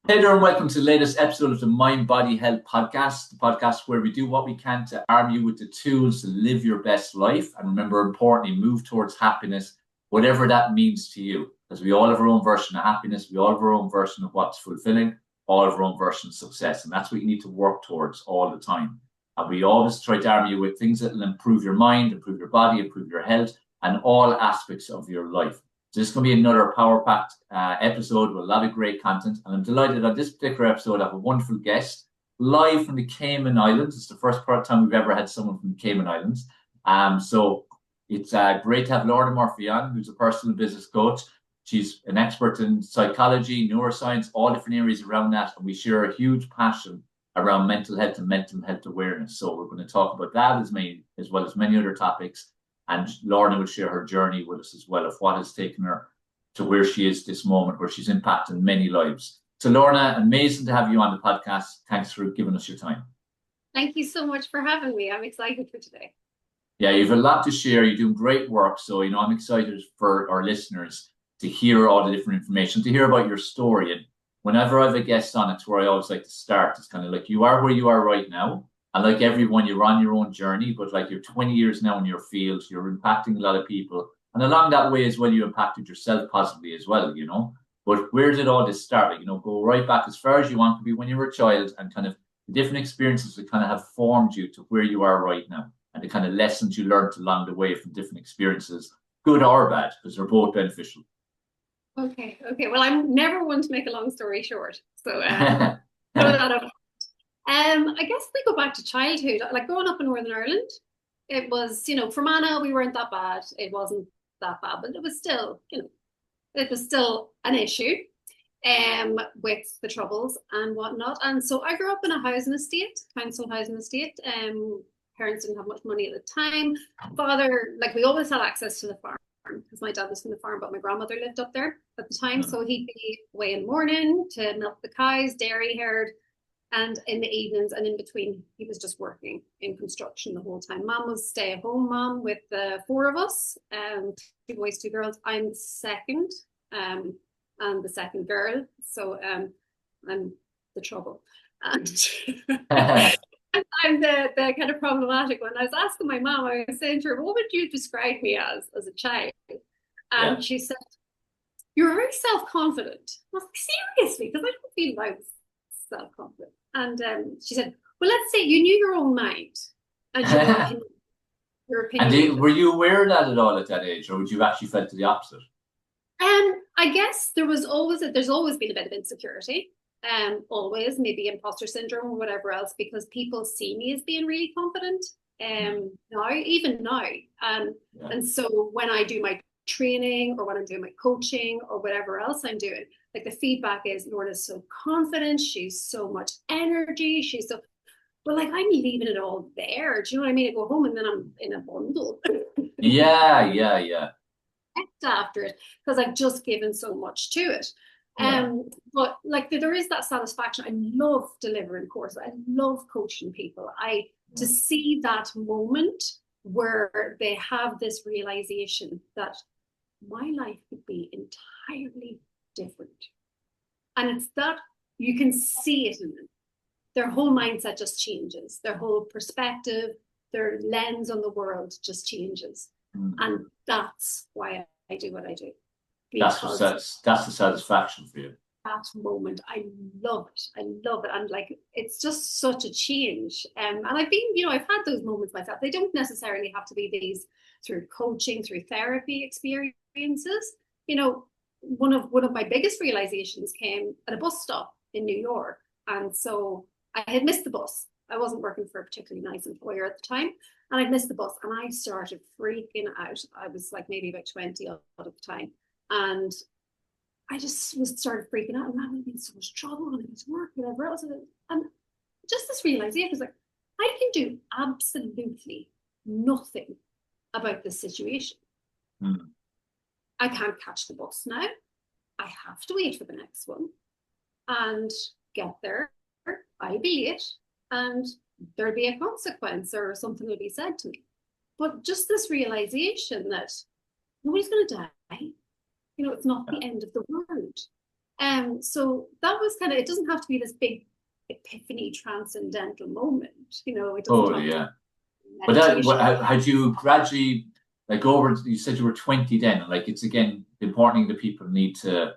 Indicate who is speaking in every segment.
Speaker 1: Hey there, and welcome to the latest episode of the Mind Body Health Podcast, the podcast where we do what we can to arm you with the tools to live your best life. And remember, importantly, move towards happiness, whatever that means to you. Because we all have our own version of happiness, we all have our own version of what's fulfilling, all have our own version of success. And that's what you need to work towards all the time. And we always try to arm you with things that will improve your mind, improve your body, improve your health, and all aspects of your life. So this is going to be another power-packed episode with a lot of great content. And I'm delighted on this particular episode I have a wonderful guest live from the Cayman Islands. It's the first time we've ever had someone from the Cayman Islands. So it's great to have Lorna Murphy on, who's a personal business coach. She's an expert in psychology, neuroscience, all different areas around that. And we share a huge passion around mental health and mental health awareness. So we're going to talk about that as well as many other topics. And Lorna will share her journey with us as well of what has taken her to where she is this moment, where she's impacted many lives. So Lorna, amazing to have you on the podcast. Thanks for giving us your time.
Speaker 2: Thank you so much for having me. I'm excited for today.
Speaker 1: Yeah, you have a lot to share. You're doing great work. So, I'm excited for our listeners to hear all the different information, to hear about your story. And whenever I have a guest on, it's where I always like to start. It's kind of like you are where you are right now. And like everyone, you're on your own journey, but like you're 20 years now in your field, you're impacting a lot of people. And along that way as well, you impacted yourself positively as well, But where did all this start? Go right back as far as you want to be when you were a child and kind of the different experiences that kind of have formed you to where you are right now and the kind of lessons you learned along the way from different experiences, good or bad, because they're both beneficial.
Speaker 2: Okay. Well, I'm never one to make a long story short. So, throw that up. I guess we go back to childhood. Like growing up in Northern Ireland, it was, for Mana, we weren't that bad. It wasn't that bad, but it was still, an issue with the troubles and whatnot. And so I grew up in a housing estate, council housing estate. Parents didn't have much money at the time. Father, we always had access to the farm because my dad was from the farm, but my grandmother lived up there at the time. So he'd be away in the morning to milk the cows, dairy herd. And in the evenings and in between, he was just working in construction the whole time. Mom was stay-at-home mom with the four of us, 2 boys, 2 girls. I'm the second, and the second girl. So I'm the trouble. And I'm the kind of problematic one. I was asking my mom, I was saying to her, what would you describe me as a child? And she said, you're very self-confident. I was like, seriously? Because I don't feel I was self-confident. And she said, well, let's say you knew your own mind and your opinion.
Speaker 1: And were you aware of that at all at that age, or would you actually felt the opposite?
Speaker 2: I guess there's always been a bit of insecurity, always maybe imposter syndrome or whatever else, because people see me as being really confident now. And so when I do my training or when I'm doing my coaching or whatever else I'm doing, the feedback is Lorna's so confident, she's so much energy, but I'm leaving it all there. Do you know what I mean? I go home and then I'm in a bundle.
Speaker 1: Yeah.
Speaker 2: After it, because I've just given so much to it. But there is that satisfaction. I love delivering courses. I love coaching people. To see that moment where they have this realization that my life could be entirely different. And it's that you can see it in them. Their whole mindset just changes. Their whole perspective, their lens on the world just changes. And that's why I do what I do.
Speaker 1: That's the satisfaction for you.
Speaker 2: That moment, I love it. And it's just such a change. And I've been, I've had those moments myself. They don't necessarily have to be these through coaching, through therapy experiences. One of my biggest realizations came at a bus stop in New York. And so I had missed the bus. I wasn't working for a particularly nice employer at the time. And I'd missed the bus and I started freaking out. I was maybe about 20 at the time. And I just started freaking out. And I was in so much trouble and I was work, whatever else. And just this realization was I can do absolutely nothing about this situation. I can't catch the bus now. I have to wait for the next one and get there. I'll be late and there'll be a consequence or something will be said to me. But just this realization that nobody's going to die. It's not the end of the world. So that was kind of, it doesn't have to be this big epiphany transcendental moment, you know, it doesn't
Speaker 1: Totally,
Speaker 2: have to
Speaker 1: yeah.
Speaker 2: be
Speaker 1: But that,
Speaker 2: meditation.
Speaker 1: had you gradually, like over, you said you were 20 then, and like it's again, the important thing that people need to,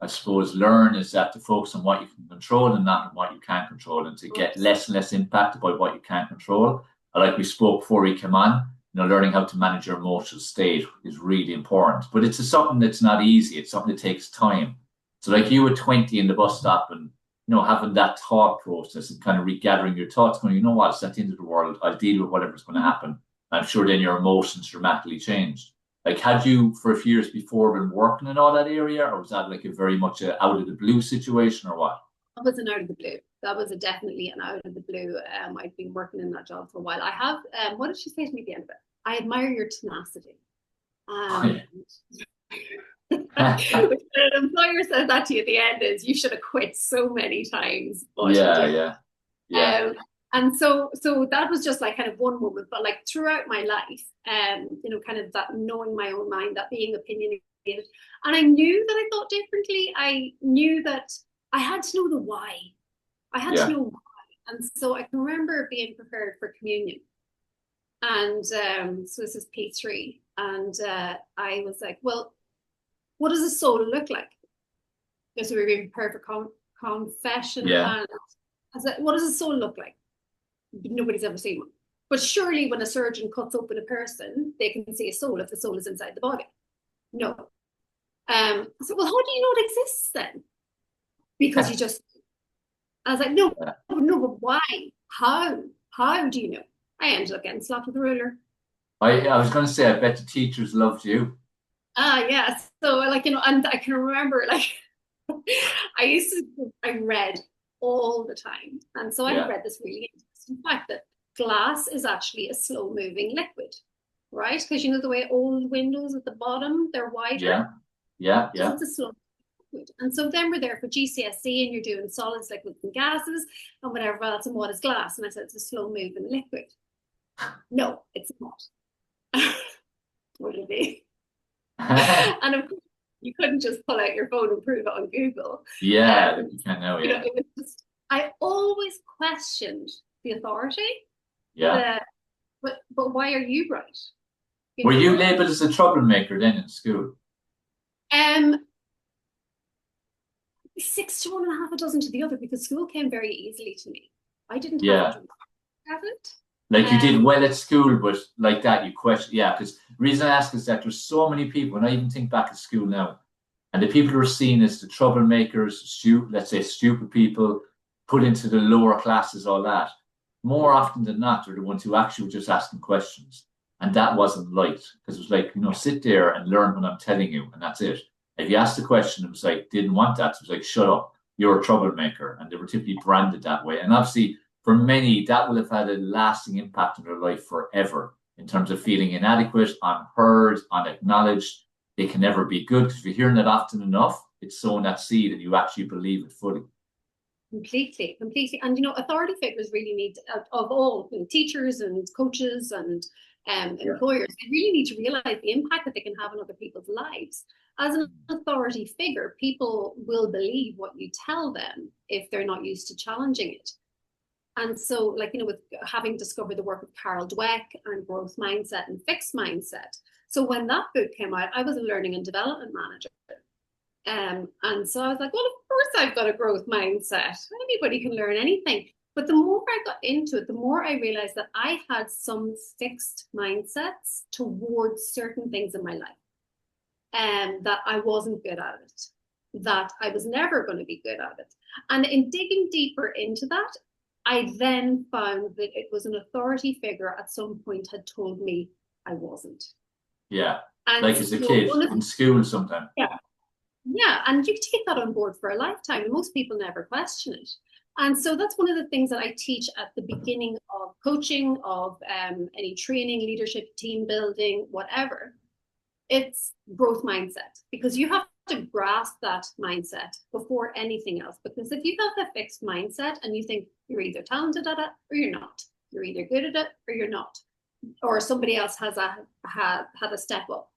Speaker 1: I suppose, learn is that to focus on what you can control and not on what you can't control, and to get less and less impacted by what you can't control. Like we spoke before we came on, learning how to manage your emotional state is really important. But it's something that's not easy. It's something that takes time. So like you were 20 in the bus stop and, having that thought process and kind of regathering your thoughts, going, you know what, it's at the end of the world. I'll deal with whatever's going to happen. I'm sure then your emotions dramatically changed. Like, had you for a few years before been working in all that area, or was that like a very much a out of the blue situation, or what?
Speaker 2: That was an out of the blue. That was definitely an out of the blue. I've been working in that job for a while. I have, what did she say to me at the end of it? I admire your tenacity. When an employer says that to you at the end is you should have quit so many times, but
Speaker 1: yeah.
Speaker 2: And so that was just like kind of one moment, but like throughout my life, kind of that knowing my own mind, that being opinionated, and I knew that I thought differently. I knew that I had to know the why. I had to know why, and so I can remember being prepared for communion, and so this is P3, and I was like, well, what does a soul look like? Because we were being prepared for confession, and I was like, what does a soul look like? Nobody's ever seen one. But surely when a surgeon cuts open a person, they can see a soul if the soul is inside the body. No. So, well, how do you know it exists then? Because you just, I was like, no, but why? How do you know? I ended up getting slapped with a ruler.
Speaker 1: I was going to say, I bet the teachers loved you.
Speaker 2: Yes. So like, and I can remember like, I read all the time. And so I read this really interesting fact that glass is actually a slow moving liquid, right? Because the way old windows at the bottom, they're wider.
Speaker 1: Yeah.
Speaker 2: So it's a slow liquid. And so then we're there for GCSE and you're doing solids, liquids and gases and whatever else. And what is glass? And I said, it's a slow moving liquid. No, it's not. What would it be? And of course, you couldn't just pull out your phone and prove it on Google.
Speaker 1: You can't know.
Speaker 2: It was just, I always questioned the authority. But why are you right?
Speaker 1: Were you labeled as a troublemaker then in school?
Speaker 2: 6 to 1 and a half, a dozen to the other, because school came very easily to me. I didn't have to have it.
Speaker 1: Like you did well at school, but like that you question. Yeah, because the reason I ask is that there's so many people, and I even think back at school now, and the people who are seen as the troublemakers, let's say stupid people, put into the lower classes, all that, more often than not are the ones who actually were just asking questions. And that wasn't light, because it was like, sit there and learn what I'm telling you, and that's it. If you asked the question, it was like, didn't want that. So it was like, shut up, you're a troublemaker. And they were typically branded that way. And obviously, for many, that will have had a lasting impact on their life forever in terms of feeling inadequate, unheard, unacknowledged. They can never be good, because if you're hearing that often enough, it's sowing that seed and you actually believe it fully.
Speaker 2: Completely. And, authority figures really need, of all teachers and coaches and employers, they really need to realize the impact that they can have on other people's lives. As an authority figure, people will believe what you tell them if they're not used to challenging it. And so, with having discovered the work of Carol Dweck and growth mindset and fixed mindset. So when that book came out, I was a learning and development manager. And so I was like, well, of course I've got a growth mindset. Anybody can learn anything. But the more I got into it, the more I realized that I had some fixed mindsets towards certain things in my life. And that I wasn't good at it, that I was never going to be good at it. And in digging deeper into that, I then found that it was an authority figure at some point had told me I wasn't.
Speaker 1: Yeah, and like as a kid in school sometimes.
Speaker 2: Yeah, and you take that on board for a lifetime, and most people never question it. And so that's one of the things that I teach at the beginning of coaching, of any training, leadership, team building, whatever. It's growth mindset, because you have to grasp that mindset before anything else. Because if you have a fixed mindset and you think you're either talented at it or you're not, you're either good at it or you're not, or somebody else has had a step up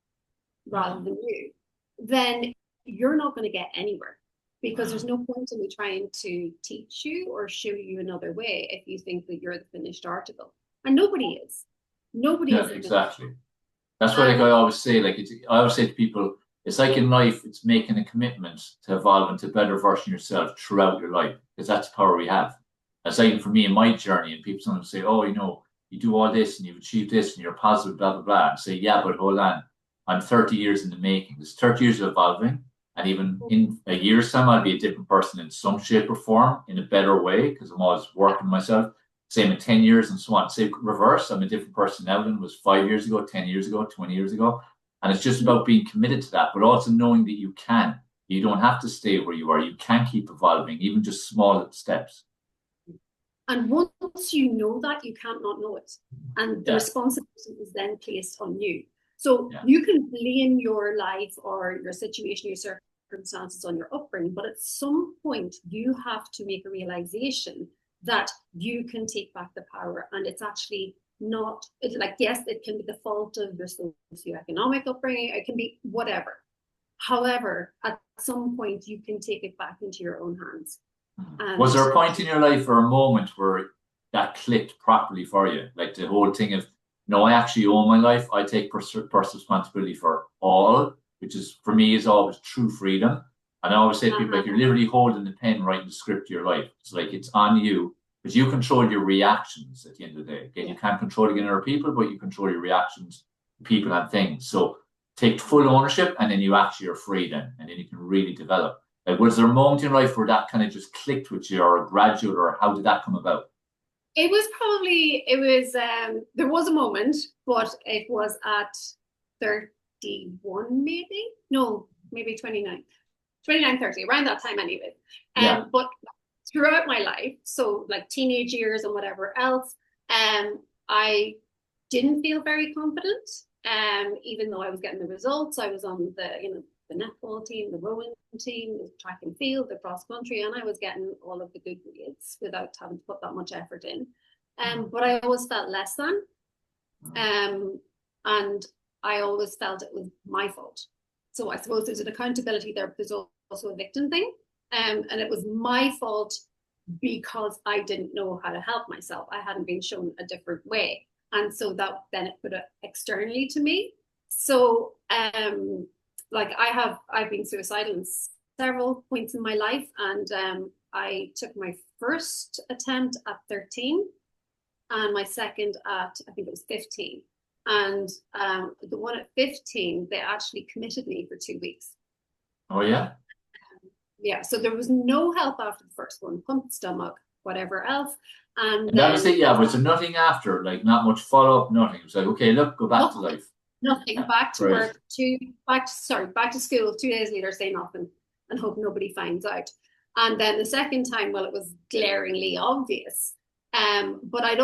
Speaker 2: rather than you, then you're not going to get anywhere. because there's no point in me trying to teach you or show you another way if you think that you're the finished article. And nobody is. Nobody is.
Speaker 1: Exactly. That's what I always say. I always say to people, it's like in life, it's making a commitment to evolve into a better version of yourself throughout your life, because that's the power we have. That's like for me in my journey, and people sometimes say, oh, you do all this and you've achieved this and you're positive, blah, blah, blah. And say, yeah, but hold on. I'm 30 years in the making. There's 30 years of evolving. And even in a year's time, I'll be a different person in some shape or form in a better way, because I'm always working myself. Same in 10 years and so on. Say reverse, I'm a different person now than was 5 years ago, 10 years ago, 20 years ago. And it's just about being committed to that, but also knowing that you can. You don't have to stay where you are. You can keep evolving, even just small steps.
Speaker 2: And once you know that, you can't not know it. And the responsibility is then placed on you. So you can blame your life or your situation, your circumstances on your upbringing, but at some point you have to make a realization that you can take back the power, and it's actually not yes, it can be the fault of your socioeconomic upbringing, it can be whatever. However, at some point you can take it back into your own hands.
Speaker 1: Was there a point in your life or a moment where that clicked properly for you? Like the whole thing of, no, I actually own my life. I take personal responsibility for all, which is, for me, is always true freedom. And I always say to people, like, you're literally holding the pen, writing the script of your life. It's like, it's on you, but you control your reactions at the end of the day. Again, you can't control against other people, but you control your reactions to people and things. So take full ownership, and then you actually are free then, and then you can really develop. Like, was there a moment in life where that kind of just clicked with you, or a graduate, or how did that come about?
Speaker 2: There was a moment, but it was at 31, maybe 29, 30, around that time anyway. But throughout my life, so like teenage years and whatever else, I didn't feel very confident. Even though I was getting the results, I was on the netball team, the rowing team, the track and field, the cross country, and I was getting all of the good grades without having to put that much effort in. But I always felt less than, and I always felt it was my fault. So I suppose there's an accountability there, but there's also a victim thing, and it was my fault because I didn't know how to help myself. I hadn't been shown a different way, and so that then it put it externally to me. So I've been suicidal in several points in my life, and I took my first attempt at 13 and my second at, I think it was 15. And the one at 15, they actually committed me for 2 weeks.
Speaker 1: Oh, yeah?
Speaker 2: So there was no help after the first one, pumped stomach, whatever else. And
Speaker 1: that was it, was there nothing after, like not much follow-up, nothing? It was like, okay, look, go back to life.
Speaker 2: Nothing, back to work, back to school 2 days later, say nothing and hope nobody finds out. And then the second time, well, it was glaringly obvious. But I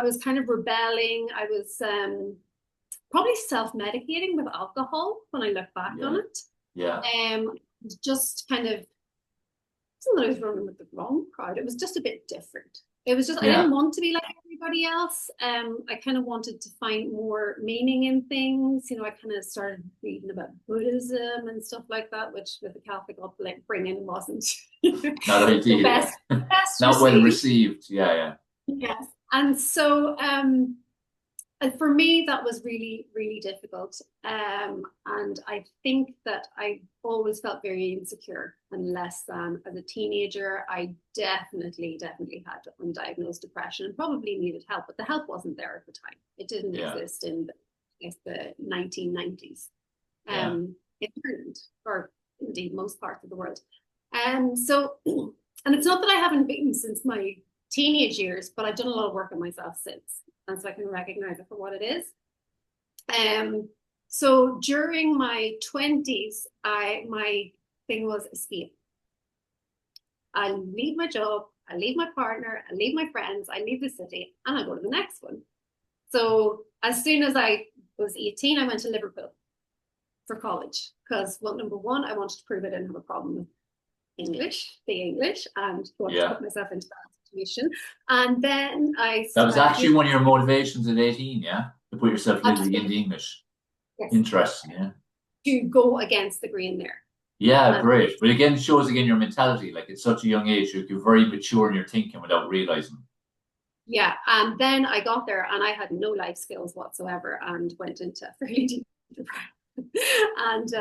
Speaker 2: was kind of rebelling. I was probably self-medicating with alcohol when I look back on it. Just kind of, it's not that I was running with the wrong crowd. It was just a bit different. It was just, I didn't want to be like everybody else. I kind of wanted to find more meaning in things. I kind of started reading about Buddhism and stuff like that, which with the Catholic upbringing wasn't
Speaker 1: not ideal.
Speaker 2: best
Speaker 1: not well received.
Speaker 2: Yes. And so for me, that was really, really difficult. And I think that I always felt very insecure and less than. As a teenager, I definitely had undiagnosed depression and probably needed help, but the help wasn't there at the time. It didn't exist in the 1990s in Ireland, or indeed most parts of the world. And it's not that I haven't been since my teenage years, but I've done a lot of work on myself since, and so I can recognize it for what it is. So during my 20s, my thing was escape. I leave my job, I leave my partner, I leave my friends, I leave the city, and I go to the next one. So as soon as I was 18, I went to Liverpool for college because, well, number one, I wanted to prove I didn't have a problem with the English, and wanted to put myself into that situation. And then that
Speaker 1: was actually one of your motivations at 18, to put yourself into the English.
Speaker 2: Yes.
Speaker 1: Interesting,
Speaker 2: to go against the grain there.
Speaker 1: Yeah, great. But again, it shows again your mentality. Like at such a young age, you're very mature in your thinking without realizing.
Speaker 2: Yeah, and then I got there and I had no life skills whatsoever and went into fairly deep depression. And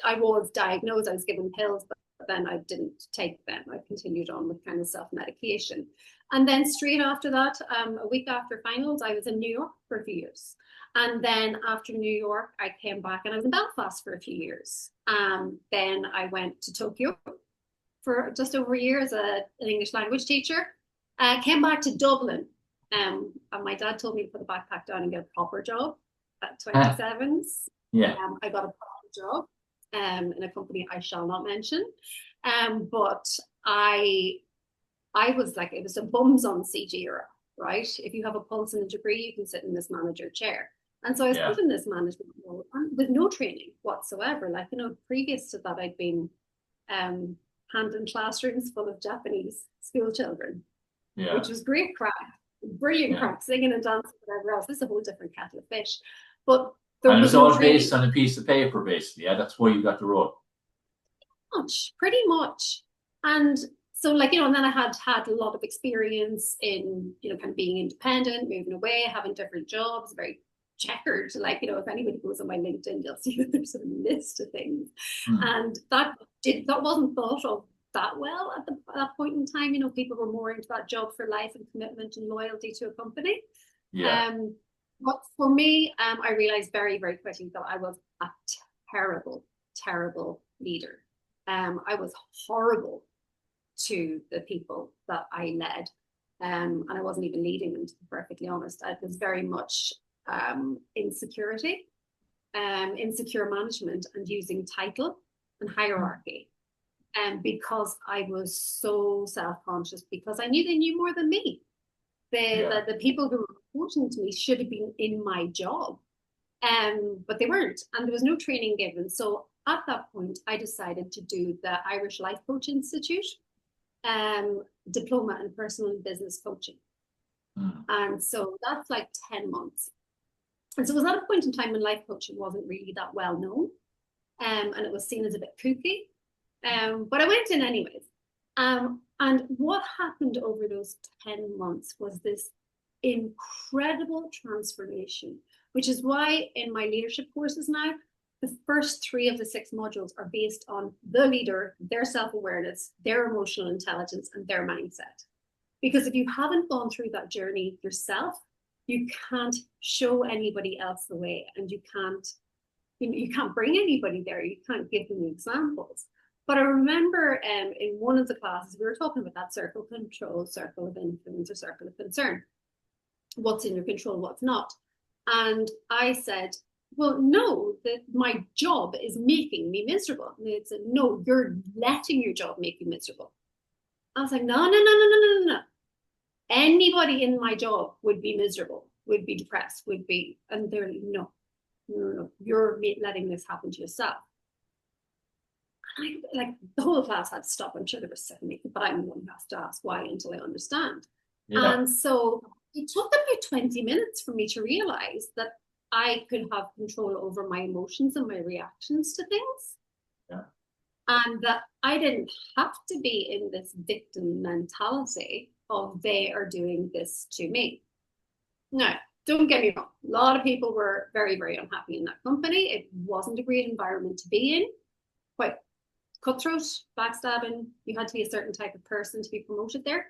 Speaker 2: I was diagnosed. I was given pills, but then I didn't take them. I continued on with kind of self-medication. And then straight after that, a week after finals, I was in New York for a few years. And then after New York, I came back and I was in Belfast for a few years. Then I went to Tokyo for just over a year as an English language teacher. Came back to Dublin, and my dad told me to put the backpack down and get a proper job at 27.
Speaker 1: Yeah.
Speaker 2: I got a proper job in a company I shall not mention. But I was like, it was a bums on CG era, right? If you have a pulse and a degree, you can sit in this manager chair. And so I was put in this management role with no training whatsoever. Like, previous to that, I'd been handling classrooms full of Japanese school children, which was great crack, brilliant crack, singing and dancing, whatever else. This is a whole different kettle of fish. But
Speaker 1: and it was all based on a piece of paper, basically. Yeah, that's why you got the role.
Speaker 2: Pretty much. And so, and then I had a lot of experience in, kind of being independent, moving away, having different jobs, very checkered. If anybody goes on my LinkedIn, they'll see that there's a list of things. And that wasn't thought of that well at that point in time. People were more into that job for life and commitment and loyalty to a company. But for me, I realized very, very quickly that I was a terrible, terrible leader. I was horrible to the people that I led. And I wasn't even leading them, to be perfectly honest. It was very much insecurity, insecure management, and using title and hierarchy. And because I was so self-conscious, because I knew they knew more than me. The people who were reporting to me should have been in my job, but they weren't, and there was no training given. So at that point, I decided to do the Irish Life Coach Institute diploma in personal and business coaching. And so that's like 10 months. And so it was at a point in time when life coaching wasn't really that well known, and it was seen as a bit kooky. But I went in anyways. And what happened over those 10 months was this incredible transformation, which is why in my leadership courses now, the first 3 of the 6 modules are based on the leader, their self-awareness, their emotional intelligence, and their mindset. Because if you haven't gone through that journey yourself, you can't show anybody else the way, and you can't bring anybody there. You can't give them examples. But I remember in one of the classes, we were talking about that circle of control, circle of influence, or circle of concern. What's in your control, what's not. And I said, well, no, that my job is making me miserable. And they said, no, you're letting your job make you miserable. I was like, no. Anybody in my job would be miserable, would be depressed, and they're like, no, you're letting this happen to yourself. And the whole class had to stop. I'm sure they were sitting me, but I'm the one who has to ask why until I understand. And so it took about 20 minutes for me to realize that I could have control over my emotions and my reactions to things. And that I didn't have to be in this victim mentality of they are doing this to me. Now, don't get me wrong. A lot of people were very, very unhappy in that company. It wasn't a great environment to be in. Quite cutthroat, backstabbing. You had to be a certain type of person to be promoted there.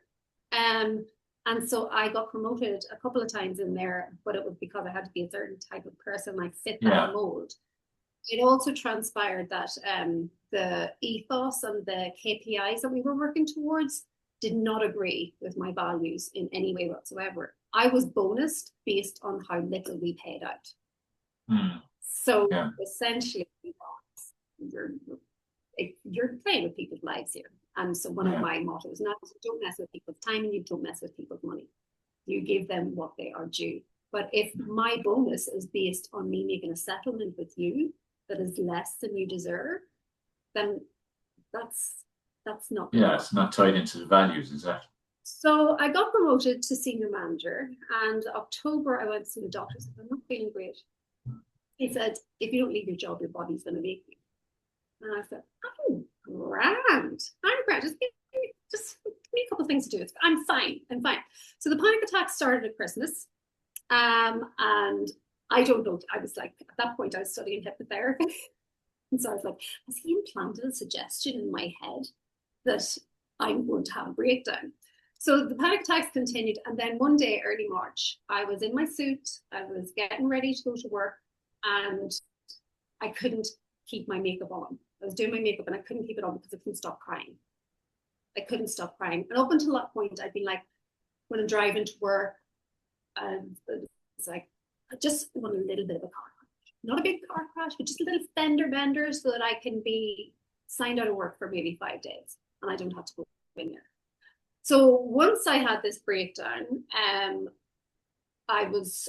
Speaker 2: And so I got promoted a couple of times in there, but it was because I had to be a certain type of person. I fit that mold. It also transpired that the ethos and the KPIs that we were working towards did not agree with my values in any way whatsoever. I was bonused based on how little we paid out. So essentially, you're playing with people's lives here. And so one of my mottos now is don't mess with people's time and you don't mess with people's money. You give them what they are due. But if my bonus is based on me making a settlement with you that is less than you deserve, then that's not good.
Speaker 1: It's not tied into the values, exactly.
Speaker 2: So I got promoted to senior manager, and October I went to the doctor and said, I'm not feeling great. He said, if you don't leave your job, your body's going to make you. And I said, I'm grand. Just give me a couple of things to do. I'm fine. So the panic attack started at Christmas. And I don't know. I was like, at that point, I was studying hypnotherapy. And so I was like, has he implanted a suggestion in my head that I'm going to have a breakdown? So the panic attacks continued. And then one day, early March, I was in my suit. I was getting ready to go to work. And I couldn't keep my makeup on. I was doing my makeup and I couldn't keep it on because I couldn't stop crying. And up until that point, I'd been like, when I'm driving to work, it's like, I just want a little bit of a car crash. Not a big car crash, but just a little fender bender so that I can be signed out of work for maybe 5 days and I don't have to go in there. So once I had this breakdown, I was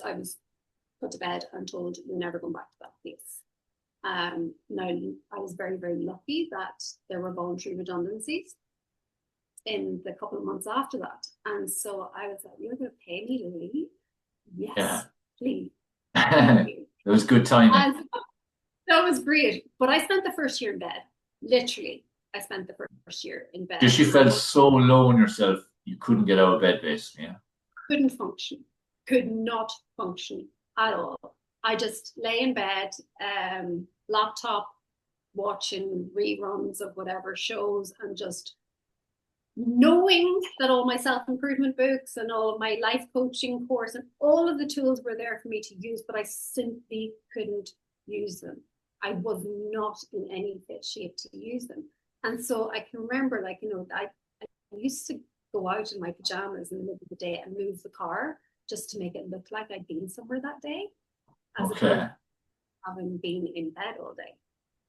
Speaker 2: put to bed and told you're never going back to that place. Now, I was very, very lucky that there were voluntary redundancies in the couple of months after that. And so I was like, you're going to pay me to leave? Yes, please.
Speaker 1: It was good timing.
Speaker 2: And that was great. But I spent the first year in bed. Literally, I spent the first year in bed.
Speaker 1: Because you felt so low on yourself, you couldn't get out of bed, basically. Yeah.
Speaker 2: Couldn't function. Could not function at all. I just lay in bed, laptop, watching reruns of whatever shows and just knowing that all my self-improvement books and all of my life coaching course and all of the tools were there for me to use, but I simply couldn't use them. I was not in any fit shape to use them. And so I can remember, like, I used to go out in my pajamas in the middle of the day and move the car just to make it look like I'd been somewhere that day, as opposed to having been in bed all day.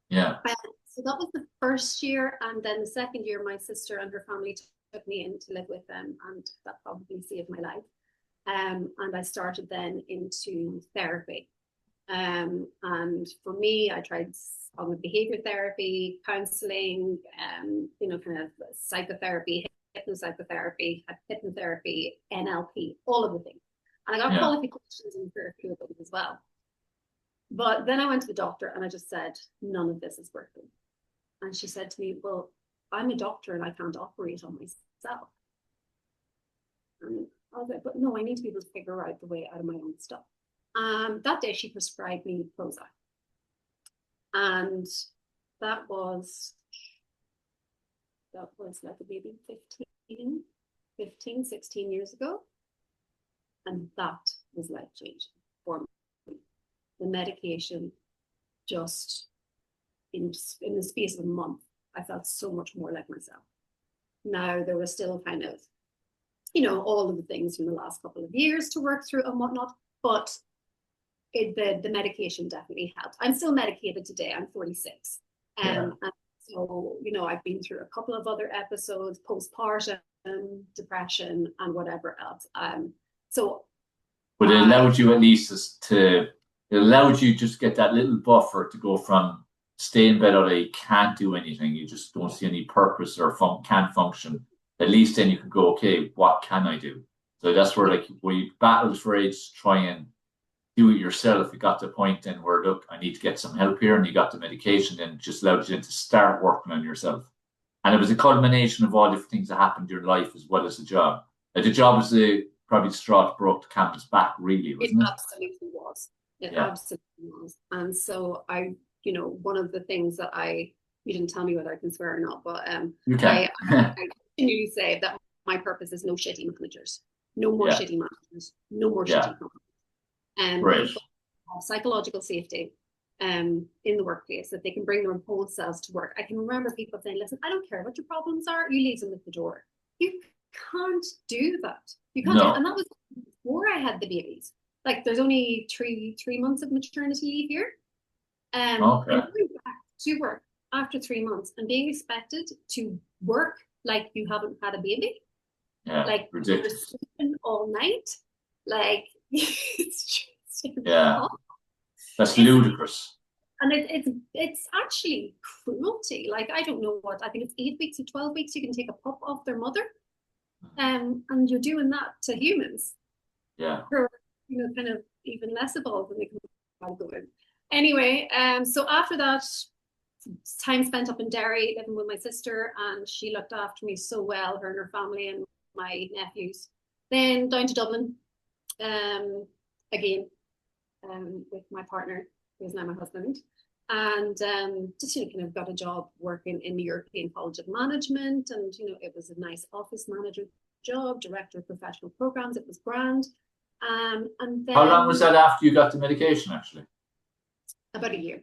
Speaker 1: Yeah.
Speaker 2: So that was the first year. And then the second year, my sister and her family took me in to live with them. And that probably saved my life. And I started then into therapy. And for me, I tried on the behavior therapy, counseling, kind of psychotherapy, hypnotherapy, NLP, all of the things. And I got qualifications in a few of those as well. But then I went to the doctor and I just said, none of this is working. And she said to me, well, I'm a doctor and I can't operate on myself. And I was like, but no, I need to be able to figure out the way out of my own stuff. That day she prescribed me Prozac. And that was like maybe 16 years ago. And that was life-changing for me. The medication, just in the space of a month, I felt so much more like myself. Now, there was still kind of, all of the things from the last couple of years to work through and whatnot, but the medication definitely helped. I'm still medicated today. I'm 46. And so, I've been through a couple of other episodes, postpartum, depression, and whatever else. But
Speaker 1: it allowed you at least it allowed you just get that little buffer to go from stay in bed all day, can't do anything, you just don't see any purpose or can't function. At least then you can go, okay, what can I do? So that's where you battled for age to try and do it yourself. You got to the point then where, look, I need to get some help here, and you got the medication, and it just allowed you to start working on yourself. And it was a culmination of all different things that happened in your life as well as the job. The job was probably the straw that broke the camel's back, really, wasn't it?
Speaker 2: It absolutely was. It absolutely was. And so one of the things that you didn't tell me whether I can swear or not, but
Speaker 1: you can.
Speaker 2: I continue to say that my purpose is no shitty managers, no more shitty managers, no more shitty companies.
Speaker 1: Right.
Speaker 2: Psychological safety in the workplace, that they can bring their whole selves to work. I can remember people saying, listen, I don't care what your problems are, you leave them at the door. You can't do that. You can't do it. And that was before I had the babies. Like, there's only three months of maternity leave here. And going back to work after 3 months and being expected to work like you haven't had a baby.
Speaker 1: Yeah,
Speaker 2: like
Speaker 1: ridiculous.
Speaker 2: You're sleeping all night. Like, it's just
Speaker 1: that's ludicrous.
Speaker 2: And it's actually cruelty. Like, I don't know what, I think it's 8 weeks or 12 weeks you can take a pup off their mother. And you're doing that to humans.
Speaker 1: Yeah.
Speaker 2: Who are, kind of even less evolved than they can go in. Anyway, so after that, time spent up in Derry living with my sister, and she looked after me so well, her and her family and my nephews. Then down to Dublin, again, with my partner, who's now my husband, and just kind of got a job working in the European College of Management, and it was a nice office manager job, director of professional programs. It was grand. And then,
Speaker 1: how long was that after you got the medication, actually?
Speaker 2: About a year.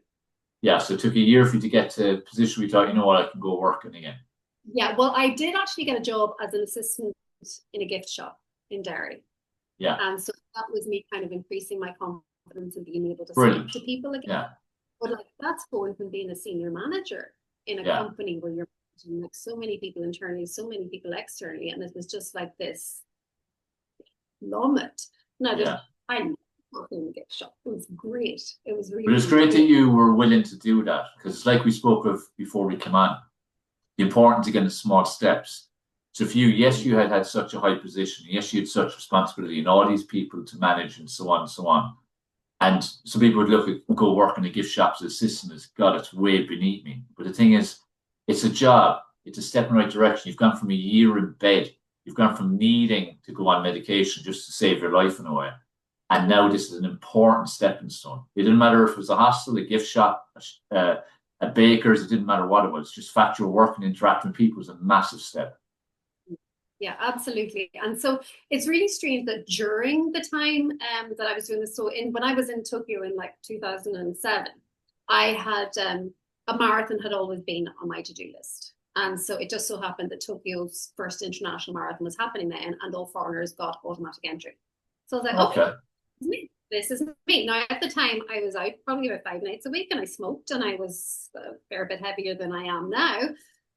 Speaker 1: Yeah, so it took a year for you to get to a position where you thought, you know what, I can go working again.
Speaker 2: Yeah, well, I did actually get a job as an assistant in a gift shop in Derry.
Speaker 1: Yeah.
Speaker 2: And so that was me kind of increasing my confidence and being able to
Speaker 1: Brilliant.
Speaker 2: speak to people again.
Speaker 1: Yeah.
Speaker 2: But like, that's going from being a senior manager in a company where you're managing like so many people internally, so many people externally, and it was just like this plummet. Now, I love in the gift shop. It was great. It was really.
Speaker 1: But it's great that you were willing to do that, because it's like we spoke of before we came on, the importance again of small steps. So for you, yes, you had such a high position. Yes, you had such responsibility and all these people to manage and so on and so on. And some people would look at go work in a gift shop as assistant as, God, it's way beneath me. But the thing is, it's a job. It's a step in the right direction. You've gone from a year in bed. You've gone from needing to go on medication just to save your life in a way. And now this is an important stepping stone. It didn't matter if it was a hostel, a gift shop, a baker's, it didn't matter what it was. Just the fact you're working, interacting with people was a massive step.
Speaker 2: Yeah, absolutely. And so it's really strange that during the time that I was doing this, so when I was in Tokyo in like 2007, I had a marathon had always been on my to-do list. And so it just so happened that Tokyo's first international marathon was happening then, and all foreigners got automatic entry. So I was like, okay, this is me. Now, at the time, I was out probably about 5 nights a week, and I smoked, and I was a fair bit heavier than I am now.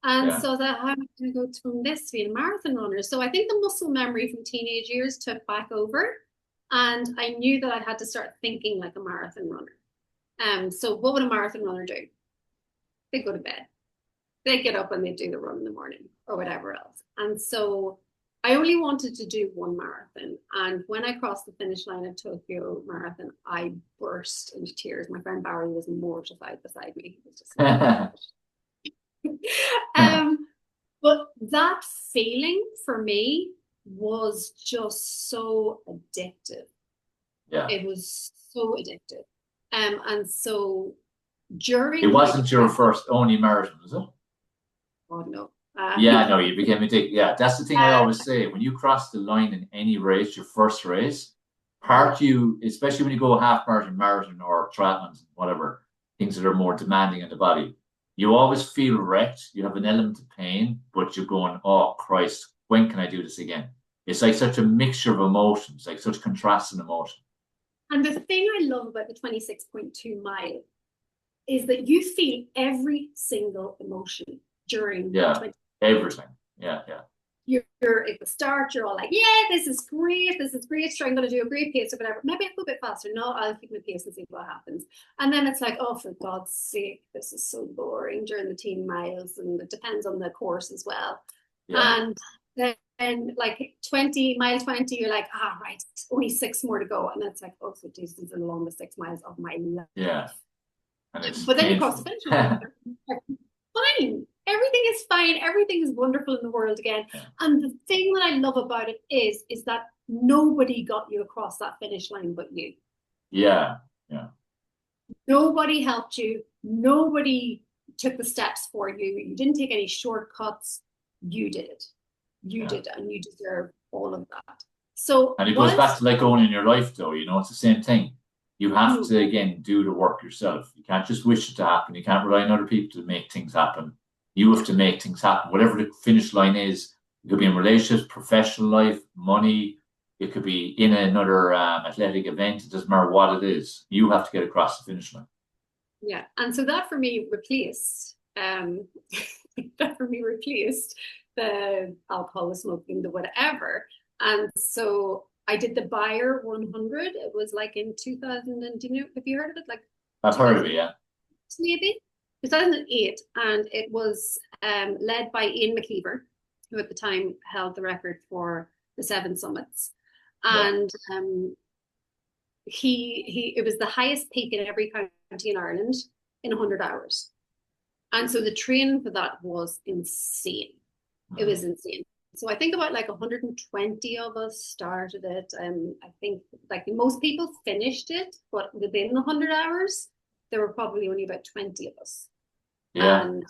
Speaker 2: And so that how am I going to go from this to being a marathon runner? So I think the muscle memory from teenage years took back over, and I knew that I had to start thinking like a marathon runner. So what would a marathon runner do? They go to bed. They get up and they do the run in the morning or whatever else. And so I only wanted to do one marathon. And when I crossed the finish line of Tokyo Marathon, I burst into tears. My friend Barry was mortified beside me. He was just but that feeling for me was just so addictive.
Speaker 1: Yeah.
Speaker 2: It was so addictive. And so during
Speaker 1: it wasn't your first only marathon, was it?
Speaker 2: Oh no.
Speaker 1: No, you became addicted. Yeah, that's the thing I always say. When you cross the line in any race, your first race, you, especially when you go half marathon or triathlons, whatever, things that are more demanding on the body, you always feel wrecked. You have an element of pain, but you're going, oh Christ, when can I do this again? It's like such a mixture of emotions, like such contrast in emotion.
Speaker 2: And the thing I love about the 26.2 mile is that you feel every single emotion during
Speaker 1: everything. Yeah.
Speaker 2: You're at the start, you're all like, yeah, this is great, sure, I'm going to do a great pace or whatever. Maybe I'll go a bit faster. No, I'll keep my pace and see what happens. And then it's like, oh, for God's sake, this is so boring during the teen miles, and it depends on the course as well. And then like 20, mile 20, you're like, right, only 6 more to go. And then it's like, oh, so these are the longest 6 miles of my life.
Speaker 1: Yeah.
Speaker 2: But then you cross the finish line. Fine. Everything is fine. Everything is wonderful in the world again. Yeah. And the thing that I love about it is that nobody got you across that finish line but you.
Speaker 1: Yeah.
Speaker 2: Nobody helped you. Nobody took the steps for you. You didn't take any shortcuts. You did it. You did, and you deserve all of that. So,
Speaker 1: and it goes back to like owning your life, though. It's the same thing. You have to, again, do the work yourself. You can't just wish it to happen. You can't rely on other people to make things happen. You have to make things happen. Whatever the finish line is, it could be in relationships, professional life, money. It could be in another athletic event. It doesn't matter what it is. You have to get across the finish line.
Speaker 2: Yeah. And so that for me replaced the alcohol, the smoking, the whatever. And so I did the Buyer 100. It was like in 2000, and have you heard of it? Like
Speaker 1: I've heard of it, yeah.
Speaker 2: Maybe 2008, and it was led by Ian McKeever, who at the time held the record for the 7 summits, and it was the highest peak in every county in Ireland in 100 hours. And so the training for that was insane. It was insane. So I think about like 120 of us started it. I think like most people finished it, but within the 100 hours, there were probably only about 20 of us.
Speaker 1: Yeah.
Speaker 2: And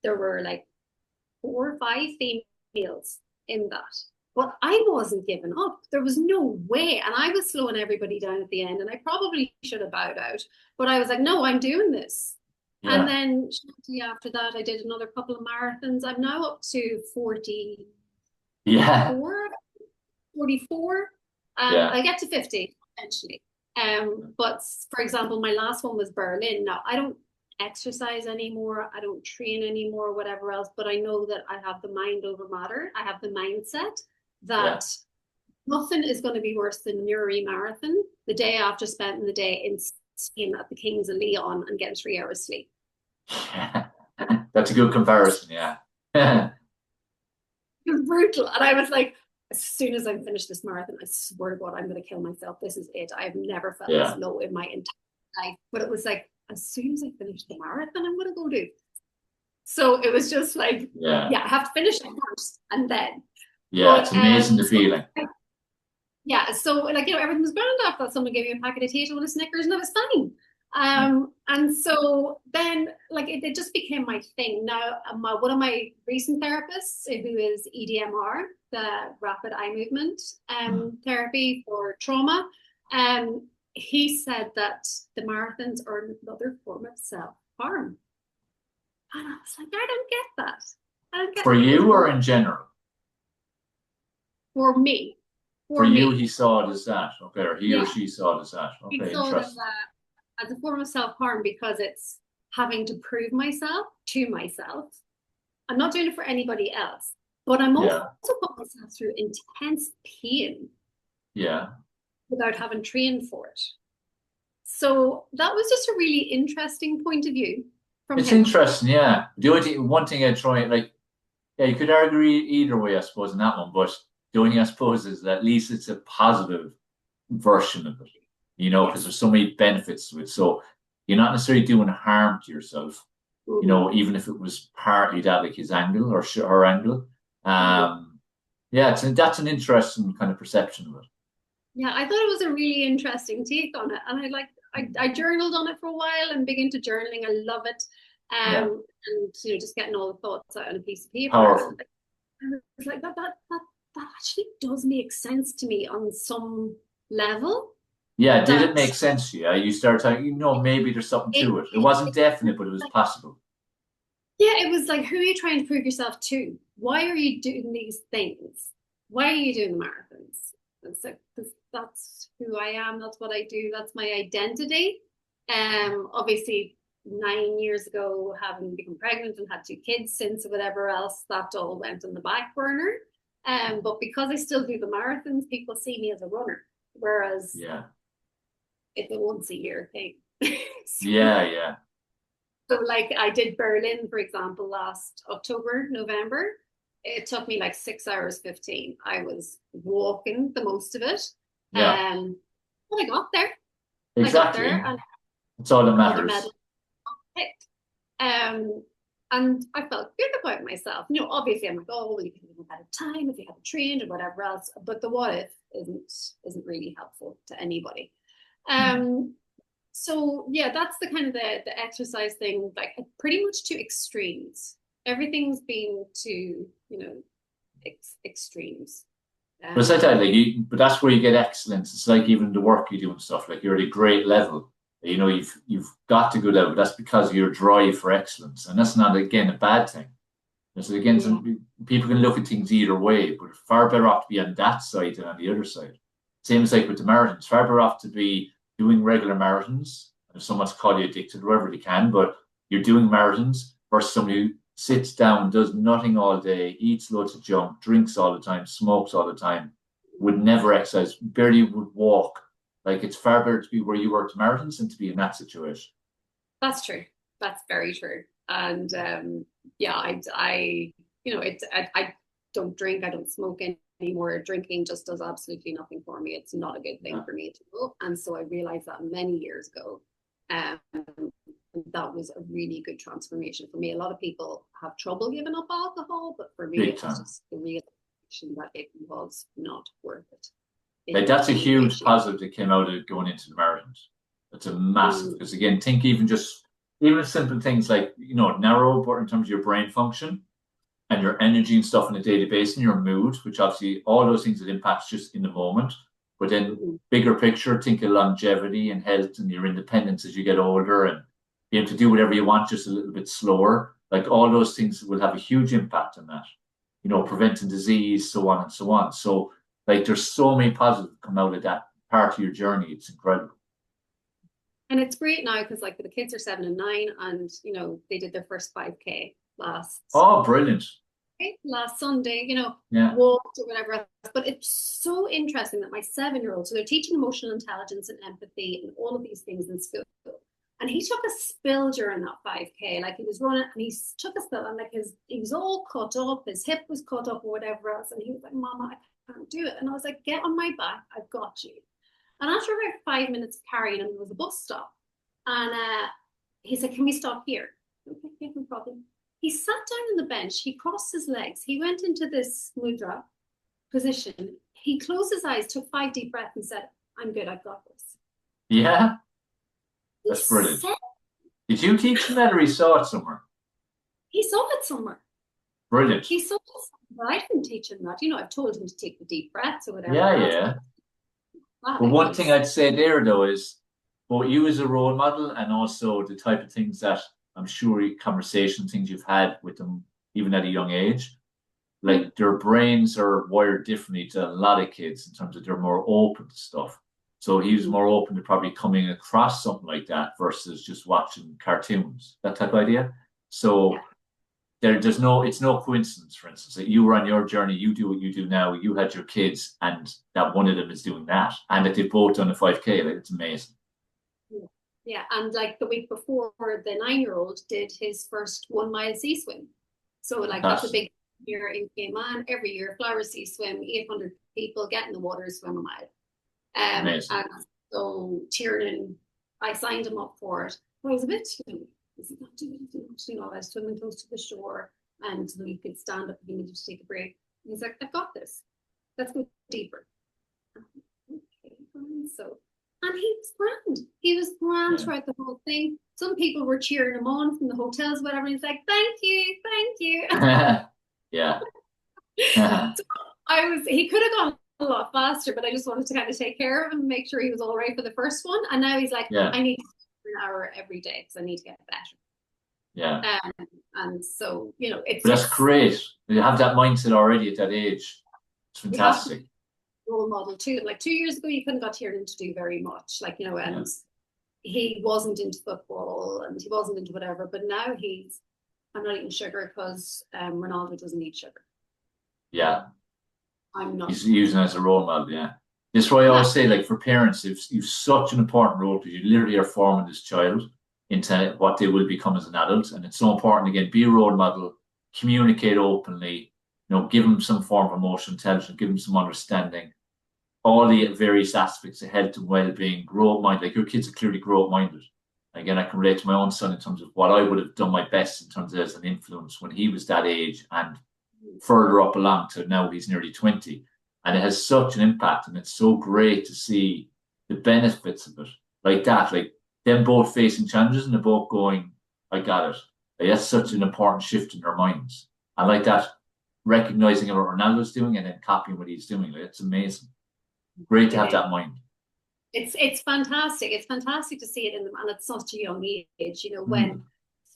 Speaker 2: there were like 4 or 5 females in that. But I wasn't giving up. There was no way. And I was slowing everybody down at the end. And I probably should have bowed out. But I was like, no, I'm doing this.
Speaker 1: Yeah.
Speaker 2: And then shortly after that, I did another couple of marathons. I'm now up to 44.
Speaker 1: Yeah.
Speaker 2: 44.
Speaker 1: Yeah.
Speaker 2: I get to 50 eventually. But for example, my last one was Berlin. Now, I don't exercise anymore. I don't train anymore, whatever else. But I know that I have the mind over matter. I have the mindset that nothing is going to be worse than Nuri Marathon the day after spending the day in Spain at the Kings of Leon and getting 3 hours sleep.
Speaker 1: That's a good comparison, yeah.
Speaker 2: It was brutal. And I was like, as soon as I finish this marathon, I swear to God, I'm going to kill myself. This is it. I've never felt this low in my entire life. But it was like, as soon as I finish the marathon, I'm going to go do. So it was just like, I have to finish it first and then.
Speaker 1: Yeah, it's amazing the feeling.
Speaker 2: Yeah, so like, everything was grand after that. Someone gave me a packet of potato and a Snickers and it was fine. And so then like it just became my thing. Now, one of my recent therapists, who is EDMR, the rapid eye movement therapy for trauma, he said that the marathons are another form of self-harm. And I was like, I don't get that. I don't get
Speaker 1: For you or in general?
Speaker 2: For me.
Speaker 1: For you, he saw it as that, okay, or he or she saw it as that, okay,
Speaker 2: he saw it as a form of self-harm because it's having to prove myself to myself. I'm not doing it for anybody else, but I'm also putting myself through intense pain without having trained for it. So that was just a really interesting point of view from
Speaker 1: It's
Speaker 2: him.
Speaker 1: interesting, yeah. The only thing, one thing I'd try, like, you could argue either way, I suppose, in that one, but the only thing I suppose is that at least it's a positive version of it, because there's so many benefits to it. So you're not necessarily doing harm to yourself, even if it was partly that, like his angle or her angle. That's an interesting kind of perception of it.
Speaker 2: Yeah, I thought it was a really interesting take on it. And I journaled on it for a while and big into journaling. I love it. And just getting all the thoughts out on a piece of paper.
Speaker 1: Powerful.
Speaker 2: And it's like that actually does make sense to me on some level.
Speaker 1: Yeah, did it make sense to you? You started talking, maybe there's something to it. It wasn't definite, but it was possible.
Speaker 2: Yeah, it was like, who are you trying to prove yourself to? Why are you doing these things? Why are you doing the marathons? It's like, that's who I am. That's what I do. That's my identity. Obviously, 9 years ago, having become pregnant and had 2 kids since, whatever else, that all went on the back burner. But because I still do the marathons, people see me as a runner, whereas it's a once a year thing. So like I did Berlin, for example, last November. It took me like 6 hours 15. I was walking the most of it. But I got there.
Speaker 1: Exactly. And it's all that matters.
Speaker 2: And I felt good about myself. Obviously I'm like, oh, well, you could have had a time if you had trained or whatever else. But the what if isn't really helpful to anybody. So that's the kind of the exercise thing, like pretty much to extremes. Everything's been to extremes.
Speaker 1: But it's like that, but that's where you get excellence. It's like even the work you do and stuff. Like you're at a great level. You've got to go level. That's because of your drive for excellence, and that's not again a bad thing. So again, some people can look at things either way, but far better off to be on that side than on the other side. Same as like with the marathons. Far better off to be doing regular marathons. If someone's called you addicted, wherever they can, but you're doing marathons versus somebody who sits down, does nothing all day, eats loads of junk, drinks all the time, smokes all the time, would never exercise, barely would walk. Like it's far better to be where you were to marathons than to be in that situation.
Speaker 2: That's true. That's very true. And I don't drink. I don't smoke anymore. Drinking just does absolutely nothing for me. It's not a good thing for me to do. And so I realized that many years ago. that was a really good transformation for me. A lot of people have trouble giving up alcohol, but for me, it was just the realization that it was not worth it.
Speaker 1: Like, that's a huge positive that came out of going into the marathons. That's a massive, because again, think even simple things like, narrow, but in terms of your brain function and your energy and stuff on a daily basis and your mood, which obviously all those things that impacts just in the moment. But then bigger picture, think of longevity and health and your independence as you get older and be able to do whatever you want just a little bit slower. Like, all those things will have a huge impact on that, preventing disease, so on and so on. So, like, there's so many positives that come out of that part of your journey. It's incredible.
Speaker 2: And it's great now because, like, the kids are 7 and 9, and they did their first 5K last.
Speaker 1: Oh, brilliant!
Speaker 2: Last Sunday,
Speaker 1: yeah.
Speaker 2: Walked or whatever else. But it's so interesting that my 7-year-old, so they're teaching emotional intelligence and empathy and all of these things in school. And he took a spill during that 5K. Like, he was running and he took a spill, and like he was all cut up, his hip was cut up or whatever else. And he was like, "Mama, I can't do it." And I was like, "Get on my back, I've got you." And after about 5 minutes of carrying him, there was a bus stop. And he said, "Can we stop here?" Okay, no problem. He sat down on the bench, he crossed his legs, he went into this mudra position, he closed his eyes, took 5 deep breaths and said, "I'm good, I've got this."
Speaker 1: Yeah. That's brilliant. Did you teach him that, or he saw it somewhere?
Speaker 2: He saw it somewhere.
Speaker 1: Brilliant.
Speaker 2: He saw it somewhere. I didn't teach him that. I've told him to take the deep breaths or whatever.
Speaker 1: Yeah. But one thing I'd say there, though, is both you as a role model and also the type of things that I'm sure things you've had with them, even at a young age, like, their brains are wired differently to a lot of kids in terms of they're more open to stuff. So he was more open to probably coming across something like that versus just watching cartoons, that type of idea. So it's no coincidence, for instance, that you were on your journey, you do what you do now, you had your kids, and that one of them is doing that, and that they've both done a 5K. Like, it's amazing.
Speaker 2: Yeah, and like the week before, the 9-year-old did his first 1 mile sea swim. So, like, that's a big year in Cayman. Every year, flower sea swim, 800 people get in the water, swim a mile. And so Tiernan, I signed him up for it. But I was a bit, is he not doing anything? I was swimming close to the shore, and he could stand up if he needed to take a break. And he's like, "I've got this. Let's go deeper." Okay, so. And he was grand. He was grand throughout the whole thing. Some people were cheering him on from the hotels, whatever. And he's like, "Thank you, thank you."
Speaker 1: Yeah.
Speaker 2: So he could have gone a lot faster, but I just wanted to kind of take care of him and make sure he was all right for the first one. And now he's like, "I need to do an hour every day because I need to get better."
Speaker 1: Yeah.
Speaker 2: And so,
Speaker 1: But that's great. You have that mindset already at that age. It's fantastic.
Speaker 2: Role model too. Like 2 years ago, you couldn't got Tiernan to do very much, and he wasn't into football and he wasn't into whatever. But now I'm not eating sugar because Ronaldo doesn't eat sugar.
Speaker 1: Yeah,
Speaker 2: I'm not.
Speaker 1: He's using it as a role model. Yeah, this is why I always say, like, for parents, you've such an important role because you literally are forming this child into what they will become as an adult, and it's so important. Again, be a role model, communicate openly. Give them some form of emotional intelligence, give them some understanding. All the various aspects of health and well-being, growth mind. Like, your kids are clearly growth minded. Again, I can relate to my own son in terms of what I would have done my best in terms of as an influence when he was that age and further up along to now he's nearly 20. And it has such an impact, and it's so great to see the benefits of it. Like that, like them both facing challenges and they're both going, "I got it." Like, that's such an important shift in their minds. I like that, recognizing what Ronaldo's doing and then copying what he's doing. Like, it's amazing. Great to have that mind.
Speaker 2: It's fantastic. It's fantastic to see it in them, and at such a young age. When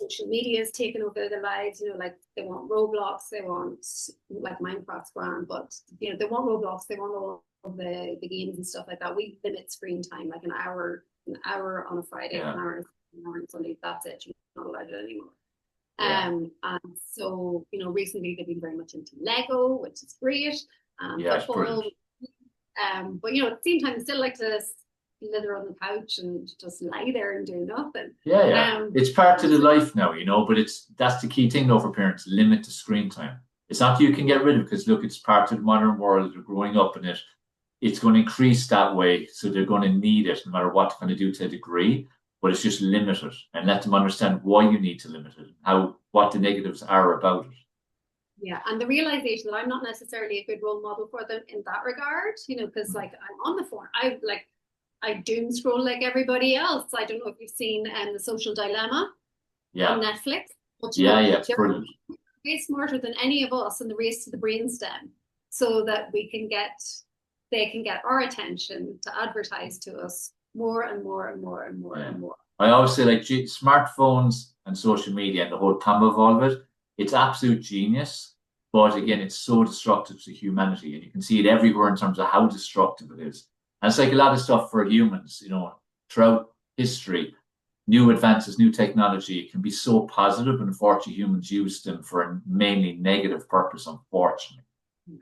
Speaker 2: social media is taking over their lives. Like, they want Roblox, they want, like, Minecraft's grand, but they want Roblox, they want all of the games and stuff like that. We limit screen time, like an hour on a Friday, an hour on Sunday. That's it. You're not allowed it anymore. And so, recently they've been very much into Lego, which is great. Football. But at the same time, they still like to slither on the couch and just lie there and do nothing.
Speaker 1: It's part of the life now, but that's the key thing though for parents: limit the screen time. It's not you can get rid of it, because look, it's part of the modern world. They're growing up in it. It's going to increase that way, so they're going to need it no matter what they're going to do to a degree. but it's just limit it and let them understand why you need to limit it, what the negatives are about it.
Speaker 2: Yeah, and the realization that I'm not necessarily a good role model for them in that regard, because like I'm on the phone, I doom scroll like everybody else. I don't know if you've seen The Social Dilemma on Netflix. But,
Speaker 1: yeah, brilliant.
Speaker 2: They're way smarter than any of us in the race to the brainstem, so that they can get our attention to advertise to us more and more and more and more and more.
Speaker 1: I always say, like, smartphones and social media and the whole combo of all of it, it's absolute genius. But again, it's so destructive to humanity. And you can see it everywhere in terms of how destructive it is. And it's like a lot of stuff for humans, throughout history, new advances, new technology, it can be so positive, and unfortunately humans use them for a mainly negative purpose, unfortunately.